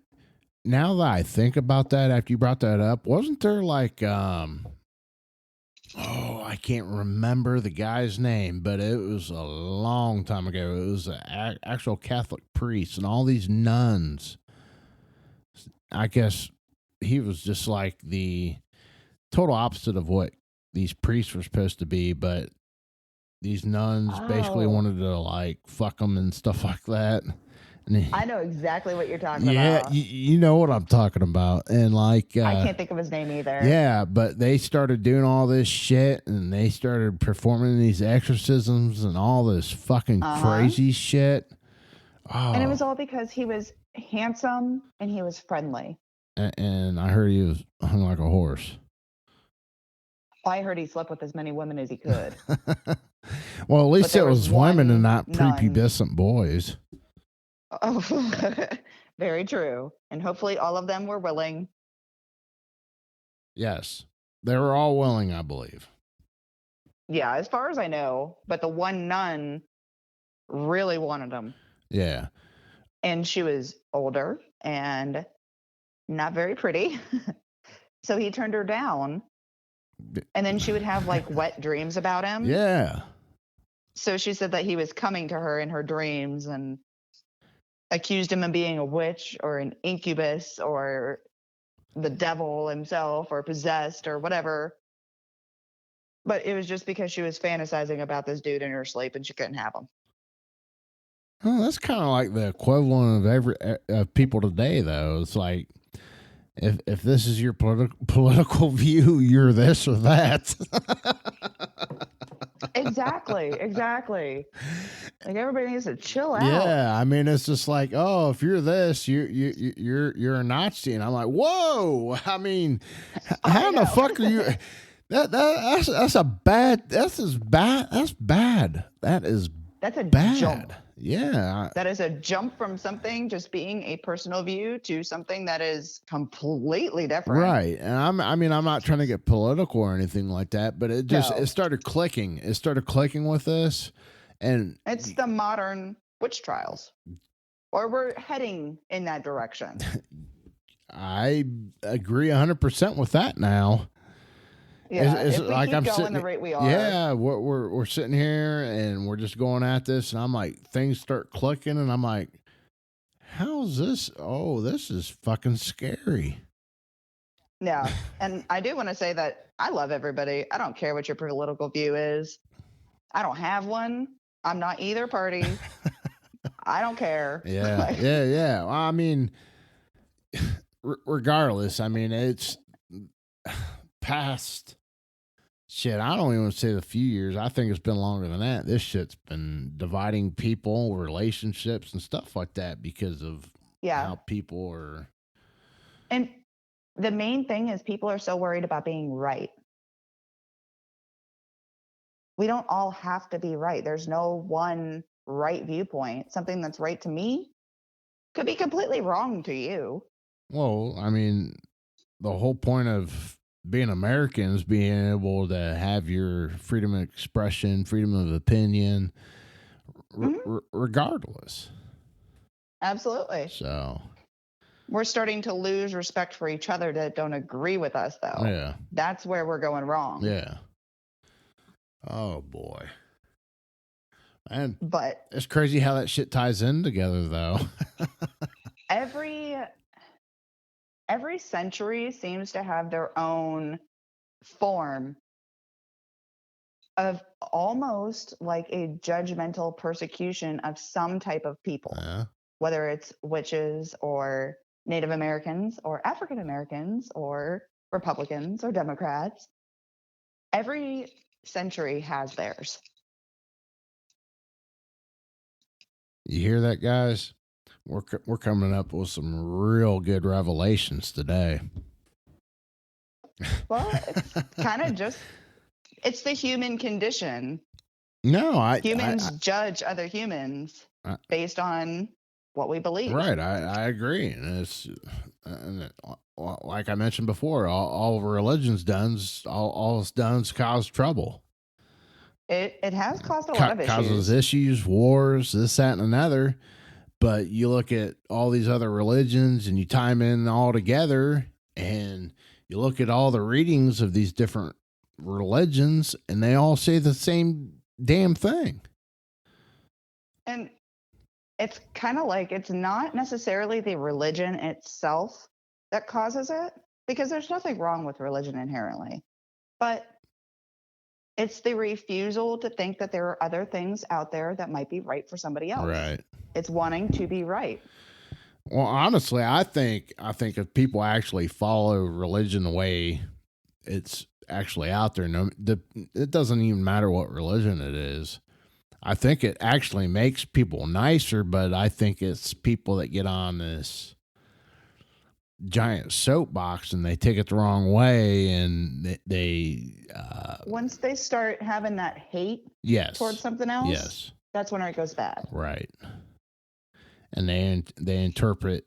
Now that I think about that, after you brought that up, wasn't there like, I can't remember the guy's name, but it was a long time ago. It was an actual Catholic priest and all these nuns. I guess he was just like the total opposite of what these priests were supposed to be, but these nuns basically wanted to like fuck them and stuff like that. And I know exactly what you're talking yeah, about. you know what I'm talking about. And like, I can't think of his name either. yeah, but they started doing all this shit and they started performing these exorcisms and all this fucking crazy shit. Oh. And it was all because he was handsome and he was friendly. And I heard he was hung like a horse. I heard he slept with as many women as he could. Well, at least it was women and not prepubescent boys. Oh, very true. And hopefully all of them were willing. Yes. They were all willing, I believe. Yeah, as far as I know. But the one nun really wanted him. Yeah. And she was older and not very pretty. So he turned her down. And then she would have like wet dreams about him. Yeah. So she said that he was coming to her in her dreams and accused him of being a witch or an incubus or the devil himself or possessed or whatever. But it was just because she was fantasizing about this dude in her sleep and she couldn't have him. Well, that's kind of like the equivalent of people today, though. It's like, if this is your political view, you're this or that. Exactly. Like everybody needs to chill out. Yeah, I mean, it's just like, oh, if you're this, you're a Nazi, and I'm like, whoa. I mean, how the fuck are you? That's a bad. That's bad. That is a bad. Jump. Yeah. That is a jump from something just being a personal view to something that is completely different. Right. And I'm not trying to get political or anything like that, but it started clicking. It started clicking with this. And it's the modern witch trials. Or we're heading in that direction. I agree 100% with that now. Yeah, if we like keep going the rate we are. Yeah, we're sitting here and we're just going at this, and I'm like, things start clicking, and I'm like, how's this? Oh, this is fucking scary. Yeah, and I do want to say that I love everybody. I don't care what your political view is. I don't have one. I'm not either party. I don't care. Yeah, yeah. Well, I mean, regardless, I mean, it's past. Shit, I don't even say a few years. I think it's been longer than that. This shit's been dividing people, relationships, and stuff like that because of how people are. And the main thing is people are so worried about being right. We don't all have to be right. There's no one right viewpoint. Something that's right to me could be completely wrong to you. Well, I mean, the whole point of being American is being able to have your freedom of expression, freedom of opinion, regardless. Absolutely. So we're starting to lose respect for each other that don't agree with us, though. Yeah. That's where we're going wrong. Yeah. Oh, boy. And but it's crazy how that shit ties in together, though. Every century seems to have their own form of almost like a judgmental persecution of some type of people, whether it's witches or Native Americans or African Americans or Republicans or Democrats. Every century has theirs. You hear that, guys? We're coming up with some real good revelations today. Well, it's kind of just, it's the human condition. No, humans judge other humans based on what we believe. Right, I agree. And it's like I mentioned before, all religions all it's done is cause trouble. It has caused a lot of causes issues. issues, wars, this, that, and another. But you look at all these other religions and you tie them in all together, and you look at all the readings of these different religions, and they all say the same damn thing. And it's kind of like it's not necessarily the religion itself that causes it, because there's nothing wrong with religion inherently. But it's the refusal to think that there are other things out there that might be right for somebody else. Right. It's wanting to be right. Well, honestly, I think if people actually follow religion the way it's actually out there, it doesn't even matter what religion it is. I think it actually makes people nicer, but I think it's people that get on this giant soapbox and they take it the wrong way, and they once they start having that hate yes towards something else, yes, that's when it goes bad. Right. And they interpret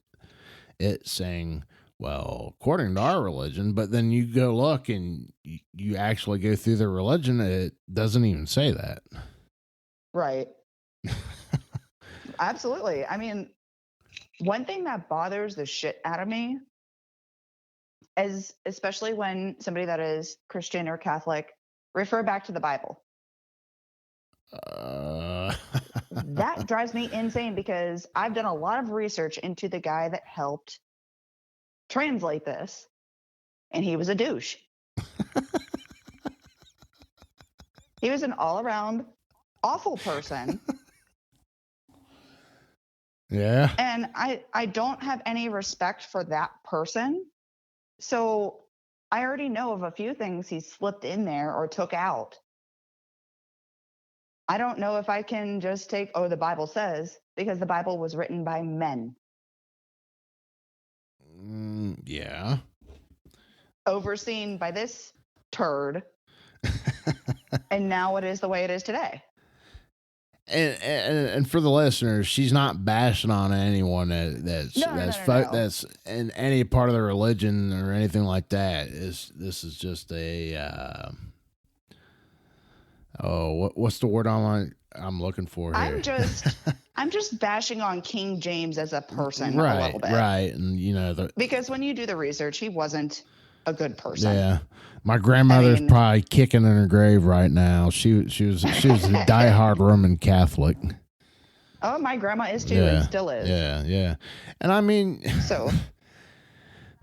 it saying, well, according to our religion, but then you go look and you actually go through the religion, it doesn't even say that. Right. Absolutely. I mean, one thing that bothers the shit out of me is, especially when somebody that is Christian or Catholic refer back to the Bible. That drives me insane, because I've done a lot of research into the guy that helped translate this, and he was a douche. He was an all-around awful person. Yeah. And I don't have any respect for that person. So I already know of a few things he slipped in there or took out. I don't know if I can just take, the Bible says, because the Bible was written by men. Yeah. Overseen by this turd. And now it is the way it is today. And for the listeners, she's not bashing on anyone that's in any part of the religion or anything like that. This is just a what's the word I'm looking for here? I'm just bashing on King James as a person a little bit. Right, and because when you do the research, he wasn't a good person. Yeah. My grandmother's probably kicking in her grave right now. She was a diehard Roman Catholic. Oh, my grandma is too, and still is. Yeah. And I mean,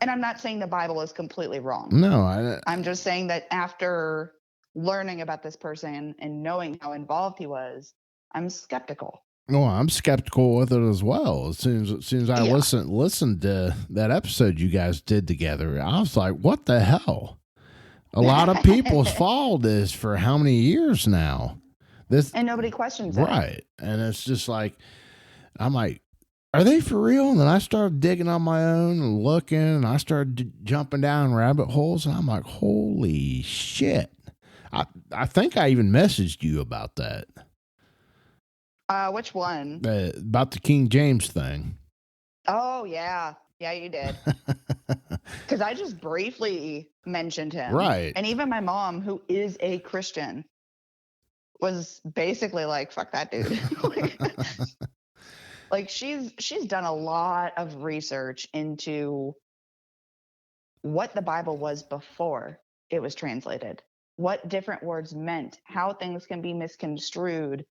and I'm not saying the Bible is completely wrong. No, I'm just saying that after learning about this person and knowing how involved he was, I'm skeptical. No, I'm skeptical with it as well. As soon as I listened to that episode you guys did together, I was like, what the hell? A lot of people's followed this for how many years now? And nobody questions it. Right. And it's just like, I'm like, are they for real? And then I started digging on my own and looking, and I started jumping down rabbit holes, and I'm like, holy shit. I think I even messaged you about that. Which one? About the King James thing. Oh, yeah. Yeah, you did. Because I just briefly mentioned him. Right. And even my mom, who is a Christian, was basically like, fuck that dude. Like she's done a lot of research into what the Bible was before it was translated, what different words meant, how things can be misconstrued.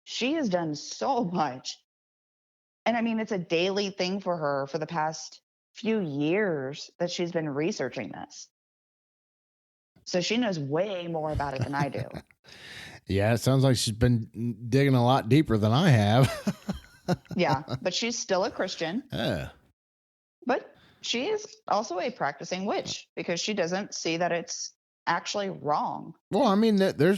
She has done so much. And I mean, it's a daily thing for her for the past few years that she's been researching this. So she knows way more about it than I do. Yeah, it sounds like she's been digging a lot deeper than I have. Yeah, but she's still a Christian. Yeah. But she is also a practicing witch, because she doesn't see that it's actually wrong. Well, I mean, there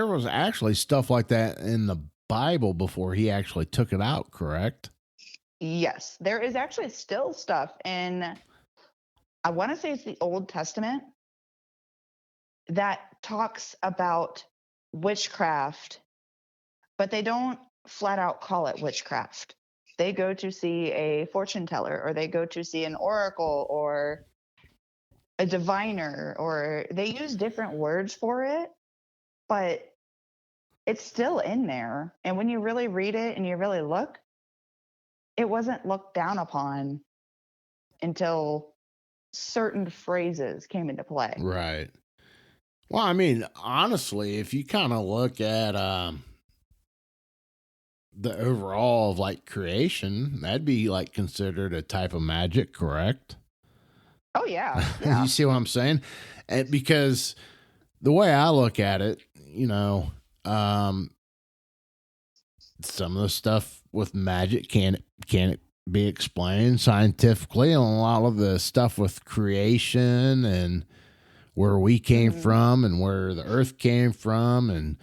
was actually stuff like that in the Bible before he actually took it out, correct? Yes, there is actually still stuff in, I want to say it's the Old Testament, that talks about witchcraft, but they don't flat out call it witchcraft. They go to see a fortune teller, or they go to see an oracle, or a diviner, or they use different words for it. but it's still in there. And when you really read it and you really look, it wasn't looked down upon until certain phrases came into play. Right. Well, I mean, honestly, if you kind of look at the overall of like creation, that'd be like considered a type of magic, correct? Oh yeah, yeah. You see what I'm saying? And because the way I look at it, you know, some of the stuff with magic can it be explained scientifically, and a lot of the stuff with creation and where we came from and where the earth came from, and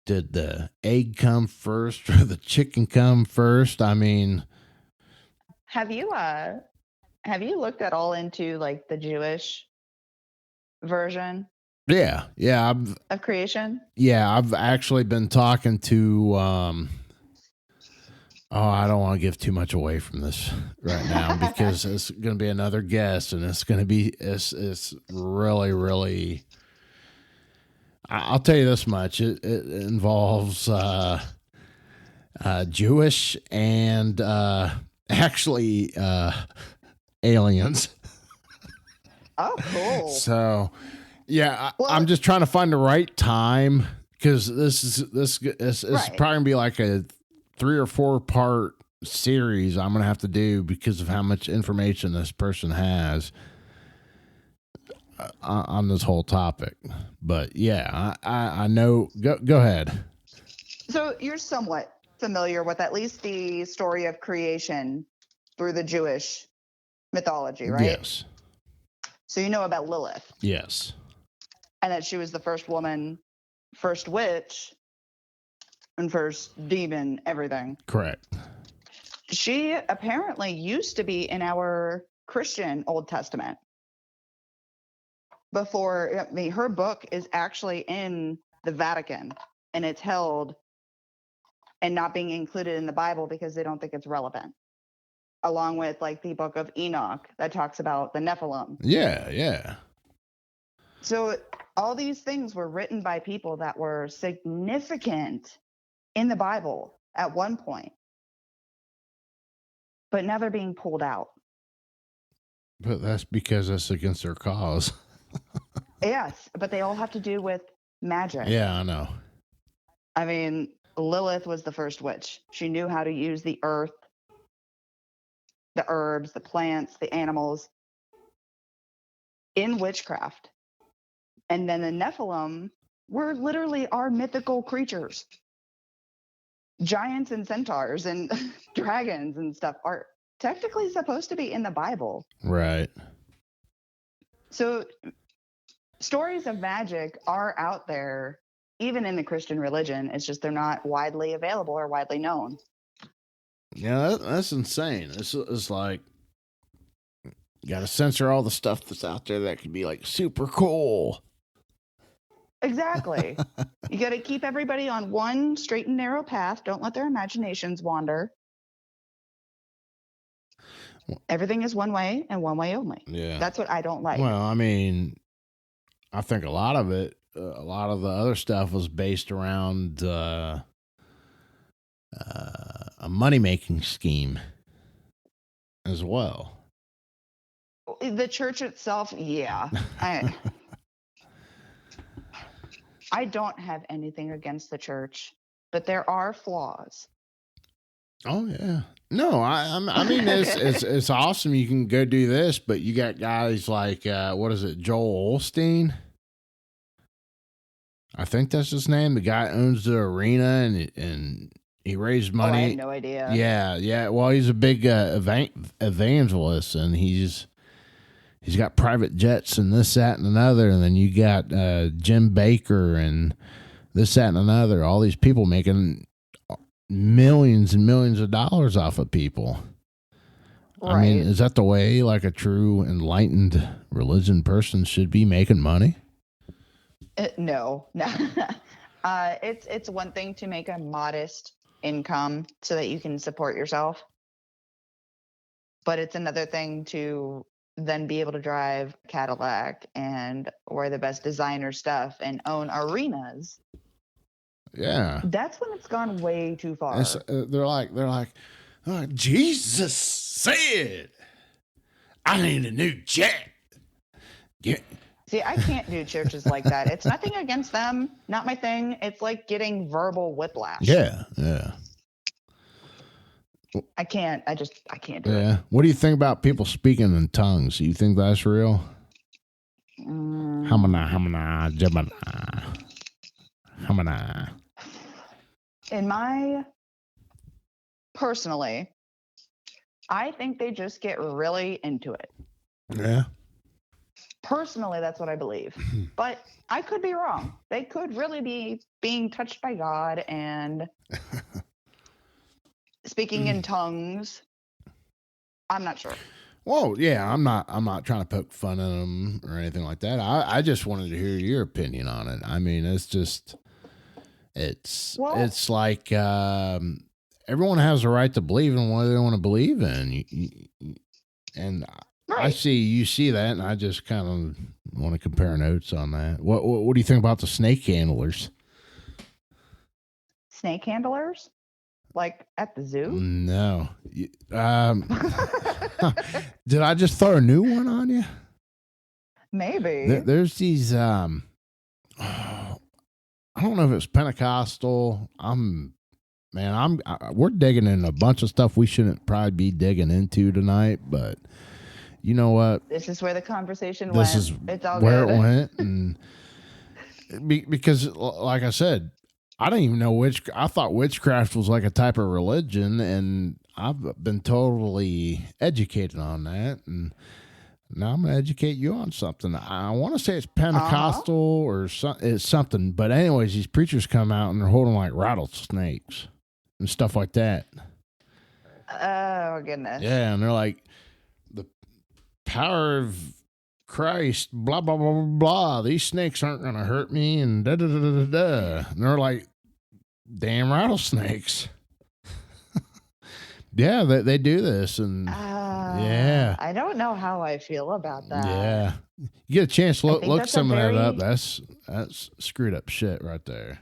did the egg come first or the chicken come first? I mean, have you looked at all into like the Jewish version yeah, of creation? I've actually been talking to I don't want to give too much away from this right now because it's going to be another guest, and it's going to be it's really. I'll tell you this much: it involves Jewish and actually aliens. Oh, cool. So, yeah, Well, I'm just trying to find the right time because this is Right. probably gonna be like a 3 or 4 part series I'm gonna have to do because of how much information this person has on this whole topic. But yeah, I know. Go ahead. So you're somewhat familiar with at least the story of creation through the Jewish mythology, right? Yes. So you know about Lilith, Yes. and that she was the first woman, first witch, and first demon, everything. Correct. She apparently used to be in our Christian Old Testament. Before, I mean, her book is actually in the Vatican, and it's held and not being included in the Bible because they don't think it's relevant. Along with like the book of Enoch that talks about the Nephilim. Yeah. So all these things were written by people that were significant in the Bible at one point, but now they're being pulled out. But that's because that's against their cause. Yes, but they all have to do with magic. Yeah, I know. I mean, Lilith was the first witch. She knew how to use the earth, the herbs, the plants, the animals in witchcraft. And then the Nephilim were literally our mythical creatures. Giants and centaurs and dragons and stuff are technically supposed to be in the Bible. Right. So stories of magic are out there, even in the Christian religion. It's just they're not widely available or widely known. Yeah, that's insane. It's like you got to censor all the stuff that's out there that could be like super cool. Exactly. You got to keep everybody on one straight and narrow path. Don't let their imaginations wander. Everything is one way and one way only. Yeah. That's what I don't like. Well, I mean, I think a lot of it, a lot of the other stuff was based around a money-making scheme as well. The church itself, yeah. I don't have anything against the church, but there are flaws. Oh yeah. No, I mean it's awesome. You can go do this, but you got guys like what is it, Joel Osteen? I think that's his name. The guy owns the arena and he raised money. Oh, I had no idea. Yeah. Well, he's a big evangelist, and he's got private jets and this, that, and another. And then you got Jim Baker and this, that, and another. All these people making millions and millions of dollars off of people. Right. I mean, is that the way like a true enlightened religion person should be making money? No. It's one thing to make a modest income so that you can support yourself, but it's another thing to then be able to drive a Cadillac and wear the best designer stuff and own arenas. Yeah. That's when it's gone way too far. They're like, oh, Jesus said, I need a new jet. See, I can't do churches like that. It's nothing against them. Not my thing. It's like getting verbal whiplash. Yeah. I can't do it. What do you think about people speaking in tongues? Do you think that's real? Hamana, jabana. Hamana. Personally, I think they just get really into it. Yeah. Personally, that's what I believe. But I could be wrong. They could really be being touched by God and speaking in tongues. I'm not sure. Well, yeah, I'm not trying to poke fun at them or anything like that. I just wanted to hear your opinion on it. I mean, it's like everyone has a right to believe in what they want to believe in. And right. You see that, and I just kind of want to compare notes on that. What do you think about the snake handlers? Snake handlers? Like at the zoo? No. Did I just throw a new one on you? Maybe. There's these, I don't know if it's Pentecostal. We're digging in a bunch of stuff we shouldn't probably be digging into tonight, but you know what? This is where the conversation went. This is where it went. And because, like I said, I didn't even know I thought witchcraft was like a type of religion, and I've been totally educated on that. And now I'm going to educate you on something. I want to say it's Pentecostal or it's something. But anyways, these preachers come out and they're holding like rattlesnakes and stuff like that. Oh, goodness. Yeah, and they're like, the power of Christ, blah, blah, blah, blah, blah. These snakes aren't going to hurt me, and da, da, da, da, da. And they're like, damn rattlesnakes. Yeah, they do this, and yeah. I don't know how I feel about that. Yeah. You get a chance to look some of that up. That's screwed up shit right there.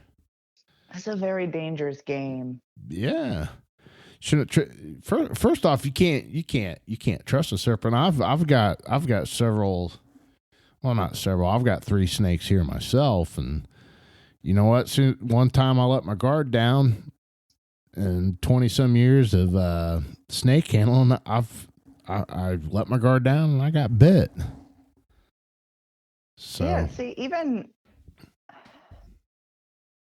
That's a very dangerous game. Yeah. First off, you can't trust a serpent. I've got several. Well, not several. I've got 3 snakes here myself, and you know what? One time I let my guard down. In 20 some years of snake handling, I let my guard down and I got bit. So yeah, see, even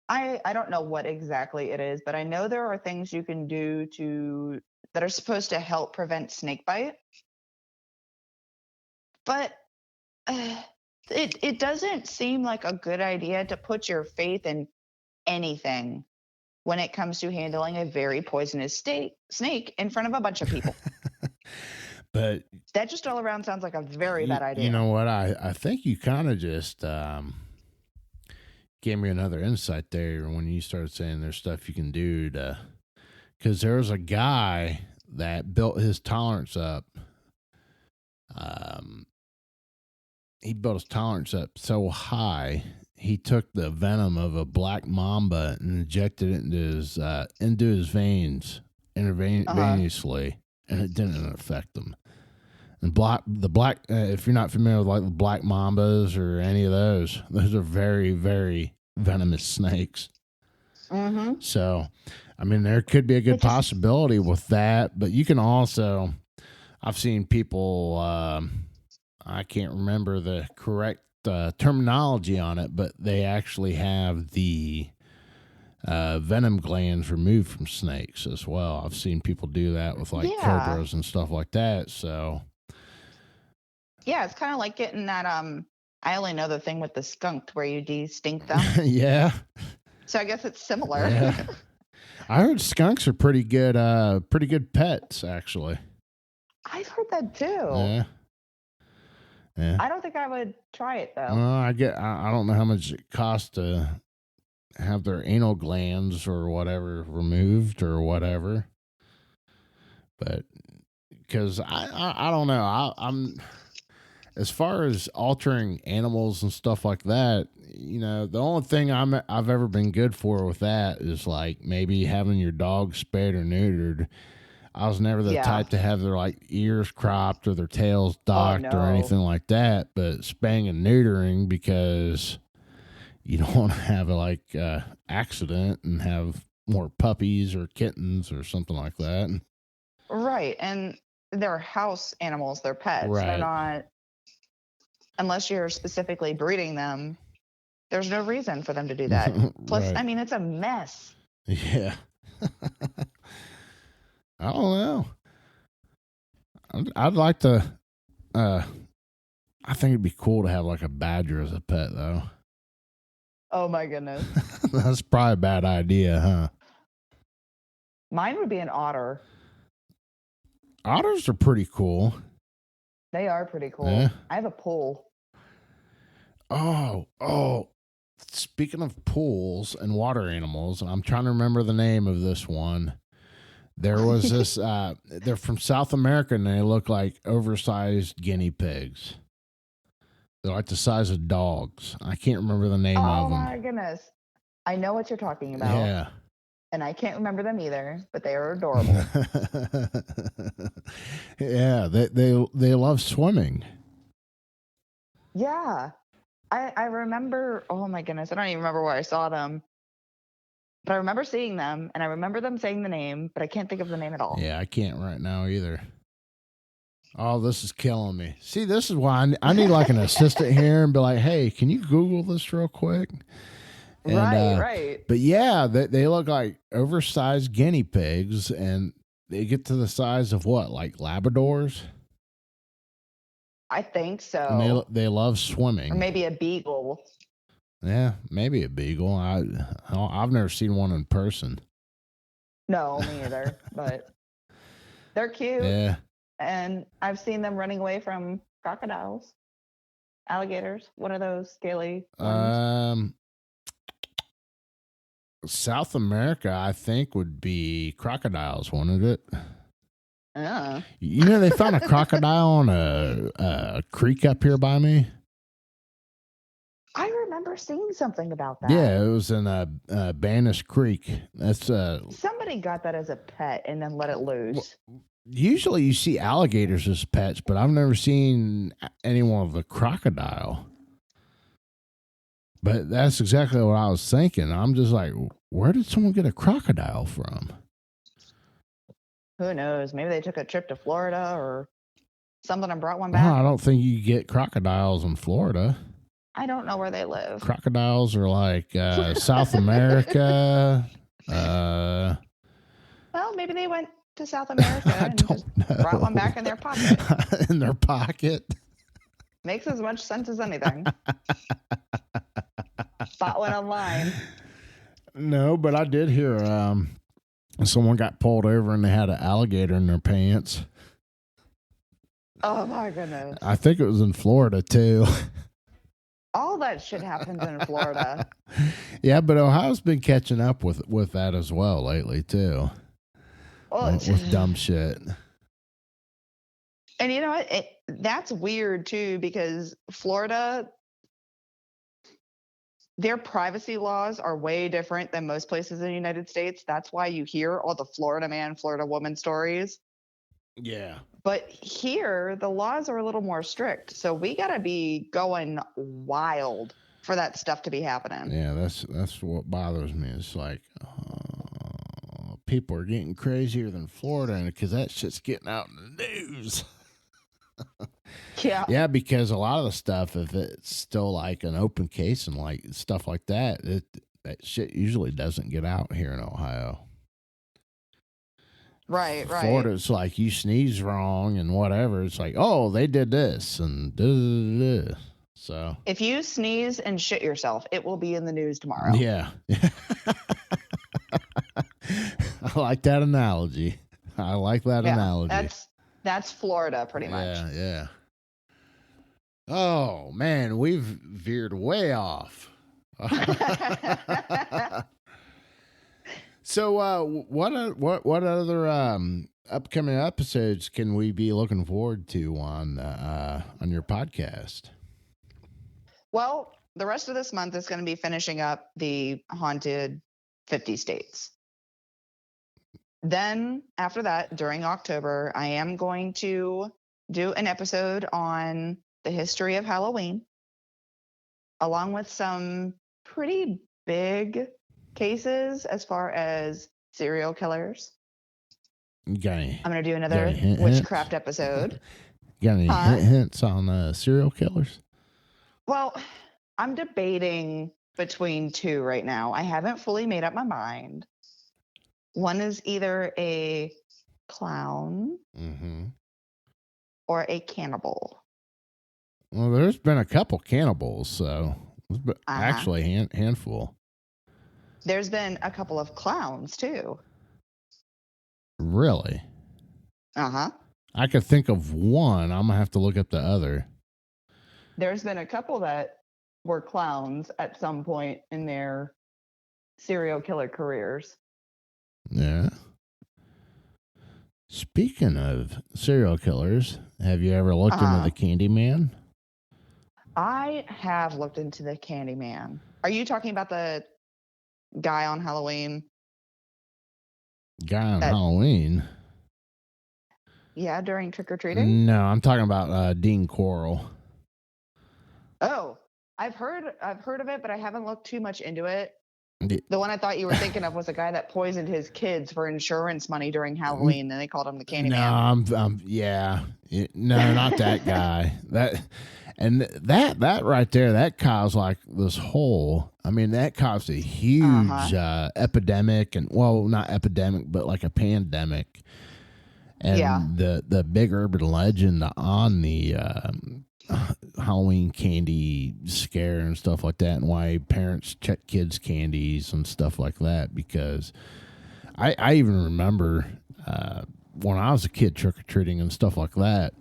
I don't know what exactly it is, but I know there are things you can do that are supposed to help prevent snake bite. But it doesn't seem like a good idea to put your faith in anything when it comes to handling a very poisonous snake in front of a bunch of people. But that just all around sounds like a very bad idea. You know what? I think you kind of just gave me another insight there when you started saying there's stuff you can do because there was a guy that built his tolerance up. He built his tolerance up so high. He took the venom of a black mamba and injected it into his veins intravenously, and it didn't affect him. And the black, if you're not familiar with like the black mambas or any of those are very, very venomous snakes. Mm-hmm. So, I mean, there could be a good possibility with that, but you can also, I've seen people, I can't remember the correct terminology on it, but they actually have the venom glands removed from snakes as well. I've seen people do that with like cobras and stuff like that. So yeah, it's kind of like getting that I only know the thing with the skunk where you de-stink them. Yeah, so I guess it's similar. Yeah. I heard skunks are pretty good pets actually. I've heard that too. Yeah. Yeah. I don't think I would try it though. I don't know how much it costs to have their anal glands or whatever removed or whatever, but because I don't know, as far as altering animals and stuff like that, the only thing I've ever been good for with that is like maybe having your dog spayed or neutered. I was never the type to have their like ears cropped or their tails docked or anything like that. But spaying and neutering, because you don't want to have a like accident and have more puppies or kittens or something like that. Right, and they're house animals, they're pets. Right. They're not, unless you're specifically breeding them. There's no reason for them to do that. Plus, Right. I mean, it's a mess. Yeah. I don't know. I'd like to. I think it'd be cool to have like a badger as a pet, though. Oh my goodness. That's probably a bad idea, huh? Mine would be an otter. Otters are pretty cool. They are pretty cool. Yeah. I have a pool. Oh. Speaking of pools and water animals, and I'm trying to remember the name of this one. There was this, they're from South America, and they look like oversized guinea pigs. They're like the size of dogs. I can't remember the name of them. Oh, my goodness. I know what you're talking about. Yeah. And I can't remember them either, but they are adorable. Yeah, they love swimming. Yeah. I remember, oh my goodness, I don't even remember where I saw them. But I remember seeing them, and I remember them saying the name, but I can't think of the name at all. Yeah, I can't right now either. Oh, this is killing me. See, this is why I need like an assistant here and be like, hey, can you Google this real quick? And, right. But yeah, they look like oversized guinea pigs, and they get to the size of what, like Labradors? I think so. And they love swimming. Or maybe a beagle. Yeah, maybe a beagle. I've never seen one in person. No, me either. But they're cute. Yeah. And I've seen them running away from crocodiles, alligators. What are those scaly ones? South America, I think, would be crocodiles, wouldn't it? They found a crocodile on a creek up here by me. I remember seeing something about that. Yeah, it was in Banish Creek. That's somebody got that as a pet and then let it loose. Usually you see alligators as pets, but I've never seen anyone with a crocodile. But that's exactly what I was thinking. I'm just like, where did someone get a crocodile from? Who knows? Maybe they took a trip to Florida or something and brought one back. No, I don't think you get crocodiles in Florida. I don't know where they live. Crocodiles are like South America. Well, maybe they went to South America and just brought one back in their pocket. In their pocket? Makes as much sense as anything. Bought one online. No, but I did hear someone got pulled over and they had an alligator in their pants. Oh, my goodness. I think it was in Florida, too. All that shit happens in Florida. Yeah, but Ohio's been catching up with that as well lately, too. Well, with dumb shit. And you know what? That's weird, too, because Florida, their privacy laws are way different than most places in the United States. That's why you hear all the Florida man, Florida woman stories. Yeah. But here, the laws are a little more strict. So we got to be going wild for that stuff to be happening. Yeah, that's what bothers me. It's like people are getting crazier than Florida because that shit's getting out in the news. Yeah. Yeah, because a lot of the stuff, if it's still like an open case and like stuff like that, that shit usually doesn't get out here in Ohio. Right. Florida, it's like you sneeze wrong and whatever. It's like, oh, they did this and da-da-da-da. So if you sneeze and shit yourself, it will be in the news tomorrow. Yeah. I like that analogy. Analogy. That's Florida pretty much. Yeah. Oh man, we've veered way off. So what other upcoming episodes can we be looking forward to on your podcast? Well, the rest of this month is going to be finishing up the haunted 50 states. Then after that, during October, I am going to do an episode on the history of Halloween, along with some pretty big cases as far as serial killers. I'm going to do another witchcraft episode. Got any hints on serial killers? Well, I'm debating between two right now. I haven't fully made up my mind. One is either a clown or a cannibal. Well, there's been a couple cannibals, so actually handful. There's been a couple of clowns too. Really? I could think of one. I'm gonna have to look up the other. There's been a couple that were clowns at some point in their serial killer careers. Yeah. Speaking of serial killers, have you ever looked into the Candyman? I have looked into the Candyman. Are you talking about the guy on Halloween? Halloween? Yeah, during trick-or-treating? No, I'm talking about Dean Coral. Oh, I've heard of it, but I haven't looked too much into it. The one I thought you were thinking of was a guy that poisoned his kids for insurance money during Halloween, and they called him the Candyman. No, no, not that guy. That right there, that caused like this whole. I mean, that caused a huge epidemic, and well, not epidemic, but like a pandemic. And the big urban legend on the Halloween candy scare and stuff like that, and why parents check kids' candies and stuff like that. Because I even remember when I was a kid trick-or-treating and stuff like that,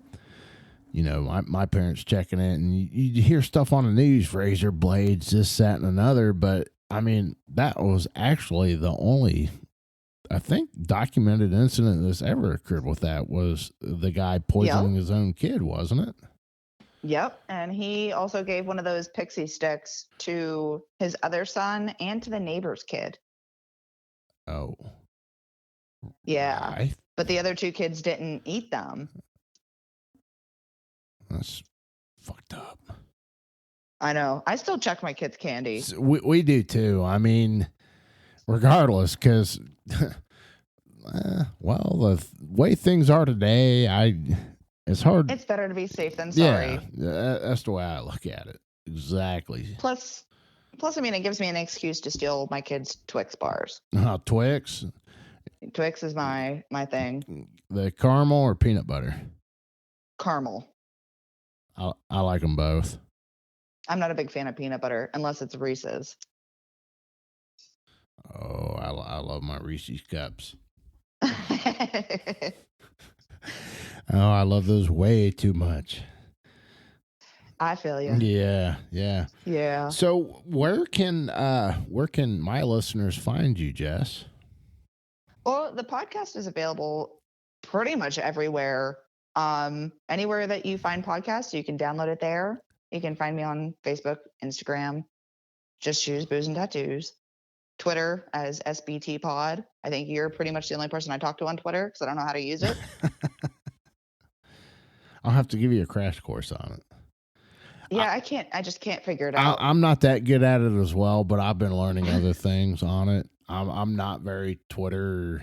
you know, my parents checking it, and you hear stuff on the news, razor blades, this, that, and another. But I mean, that was actually the only, I think, documented incident that's ever occurred with that was the guy poisoning his own kid, wasn't it? Yep. And he also gave one of those pixie sticks to his other son and to the neighbor's kid. Oh. Yeah. But the other two kids didn't eat them. That's fucked up. I know. I still check my kids' candy. We do too. I mean, regardless, because, well, the way things are today, it's hard. It's better to be safe than sorry. Yeah, that's the way I look at it. Exactly. Plus, I mean, it gives me an excuse to steal my kids' Twix bars. Twix? Twix is my thing. The caramel or peanut butter? Caramel. I like them both. I'm not a big fan of peanut butter unless it's Reese's. Oh, I love my Reese's cups. Oh, I love those way too much. I feel you. Yeah. So where can my listeners find you, Jess? Well, the podcast is available pretty much everywhere. Anywhere that you find podcasts, you can download it there. You can find me on Facebook, Instagram, Just Shoes, Booze, and Tattoos. Twitter as SBT Pod. I think you're pretty much the only person I talk to on Twitter because I don't know how to use it. I'll have to give you a crash course on it. Yeah, I just can't figure it out. I'm not that good at it as well, but I've been learning other things on it. I'm not very Twitter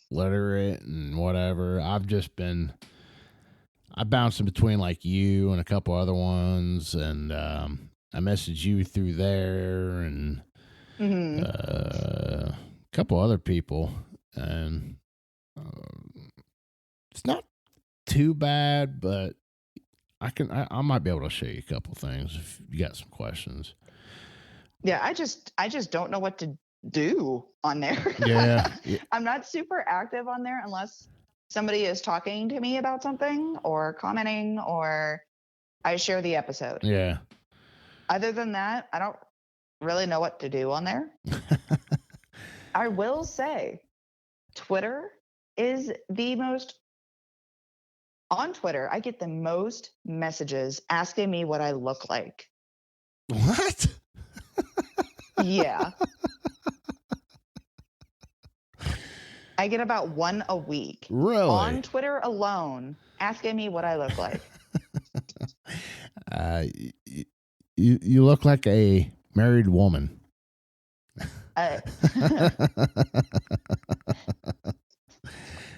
literate and whatever. I bounced in between like you and a couple other ones, and I messaged you through there and a couple other people, and it's not too bad, but I might be able to show you a couple things if you got some questions. Yeah, I just don't know what to do on there. Yeah. I'm not super active on there unless somebody is talking to me about something or commenting or I share the episode. Yeah. Other than that, I don't really know what to do on there. I will say Twitter is the most on Twitter. I get the most messages asking me what I look like. What? Yeah. I get about one a week. Really? On Twitter alone, asking me what I look like. You look like a married woman.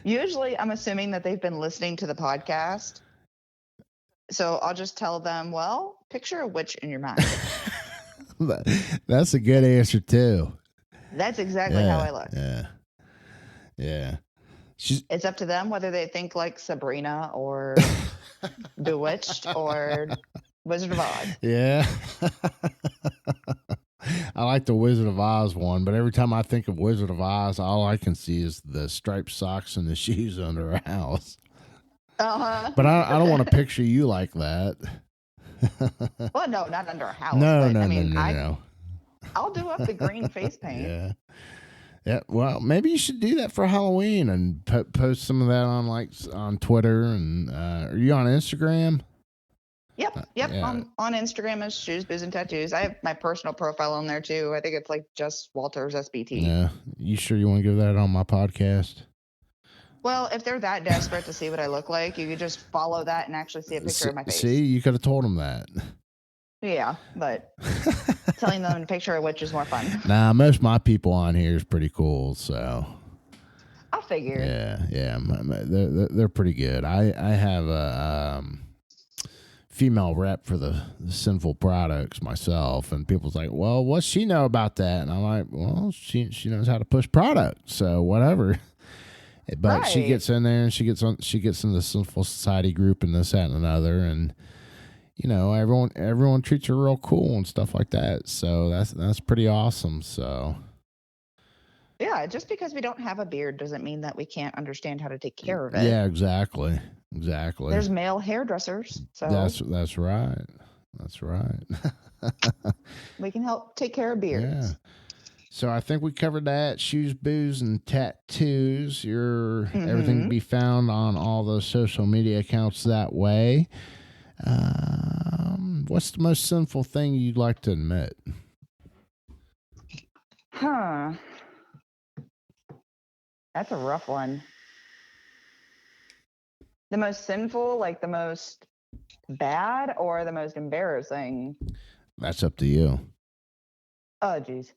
Usually I'm assuming that they've been listening to the podcast. So I'll just tell them, well, picture a witch in your mind. That's a good answer too. That's exactly how I look. Yeah. It's up to them whether they think like Sabrina or Bewitched or Wizard of Oz. Yeah. I like the Wizard of Oz one, but every time I think of Wizard of Oz, all I can see is the striped socks and the shoes under her house. Uh-huh. But I don't want to picture you like that. Well, no, not under a house. No. I'll do up the green face paint. Yeah. Yeah. Well, maybe you should do that for Halloween and post some of that on Twitter and are you on Instagram? Yep. Yeah. On Instagram as Shoes, Booze, and Tattoos. I have my personal profile on there too. I think it's like Jess Walters SBT. Yeah. You sure you want to give that on my podcast? Well, if they're that desperate to see what I look like, you could just follow that and actually see a picture of my face. See, you could have told them that. Yeah, but telling them to picture a witch is more fun. Nah, most of my people on here is pretty cool, so. I figure. Yeah, they're pretty good. I have a female rep for the Synful products myself, and people's like, well, what's she know about that? And I'm like, well, she knows how to push products, so whatever. But right. She gets in there and she gets in the Synful Society group and this, that, and another, and you know, everyone treats her real cool and stuff like that. So that's pretty awesome. So yeah, just because we don't have a beard doesn't mean that we can't understand how to take care of it. Yeah, exactly. There's male hairdressers, so that's right. We can help take care of beards. Yeah. So I think we covered that. Shoes, booze, and tattoos. Everything can be found on all those social media accounts that way. What's the most sinful thing you'd like to admit? That's a rough one. The most sinful, like the most bad, or the most embarrassing? That's up to you. Oh, geez.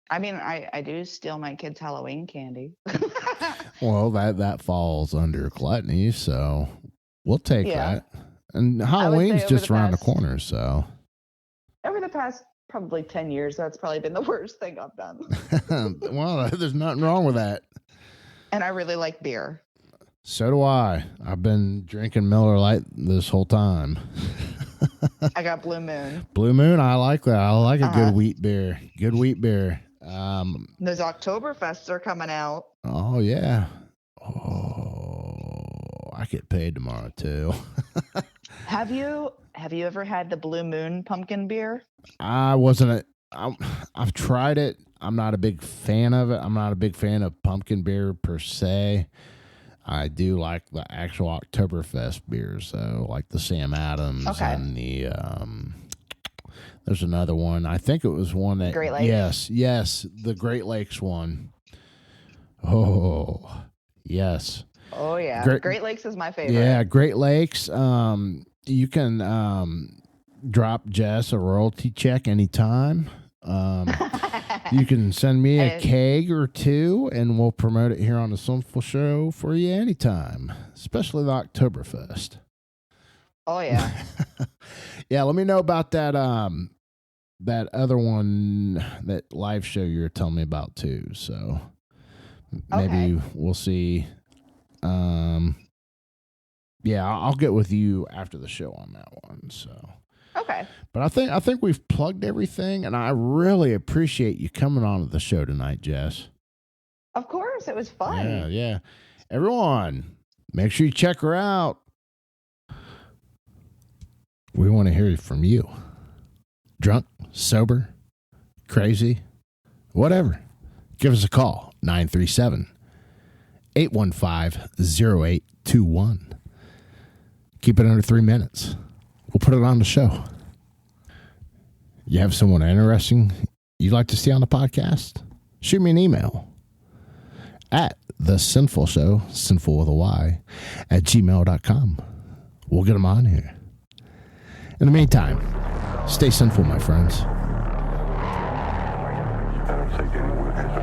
I mean, I do steal my kids' Halloween candy. Well, that falls under gluttony, so we'll take that. And Halloween's just around the corner, so. Over the past probably 10 years, that's probably been the worst thing I've done. Well, there's nothing wrong with that. And I really like beer. So do I. I've been drinking Miller Lite this whole time. I got Blue Moon. Blue Moon, I like that. I like a good wheat beer. Good wheat beer. Those Oktoberfests are coming out. Oh, yeah. Oh, I get paid tomorrow, too. Have you ever had the Blue Moon pumpkin beer? I've tried it. I'm not a big fan of it. I'm not a big fan of pumpkin beer per se. I do like the actual Oktoberfest beers, though, like the Sam Adams and the there's another one. I think it was one that Great Lakes. Yes, the Great Lakes one. Oh, yes. Oh yeah, Great Lakes is my favorite. Yeah, Great Lakes. You can drop Jess a royalty check anytime. You can send me a keg or two, and we'll promote it here on the Synful Show for you anytime, especially the Oktoberfest. Oh yeah. Yeah, let me know about that that other one, that live show you were telling me about too. So maybe we'll see. Yeah, I'll get with you after the show on that one. So. Okay. But I think we've plugged everything, and I really appreciate you coming on to the show tonight, Jess. Of course, it was fun. Yeah. Everyone, make sure you check her out. We want to hear from you. Drunk, sober, crazy, whatever, give us a call, 937-815-0821. Keep it under 3 minutes. We'll put it on the show. You have someone interesting you'd like to see on the podcast? Shoot me an email at the Synful Show, Synful with a Y, at gmail.com. We'll get them on here. In the meantime, stay sinful, my friends. I don't think anyone has a